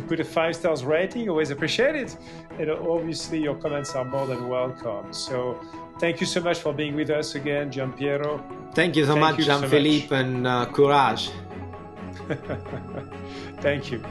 put a 5-star rating, always appreciate it. And obviously your comments are more than welcome. So thank you so much for being with us again, Gianpiero. Thank you so much, Jean-Philippe, and courage. Thank you.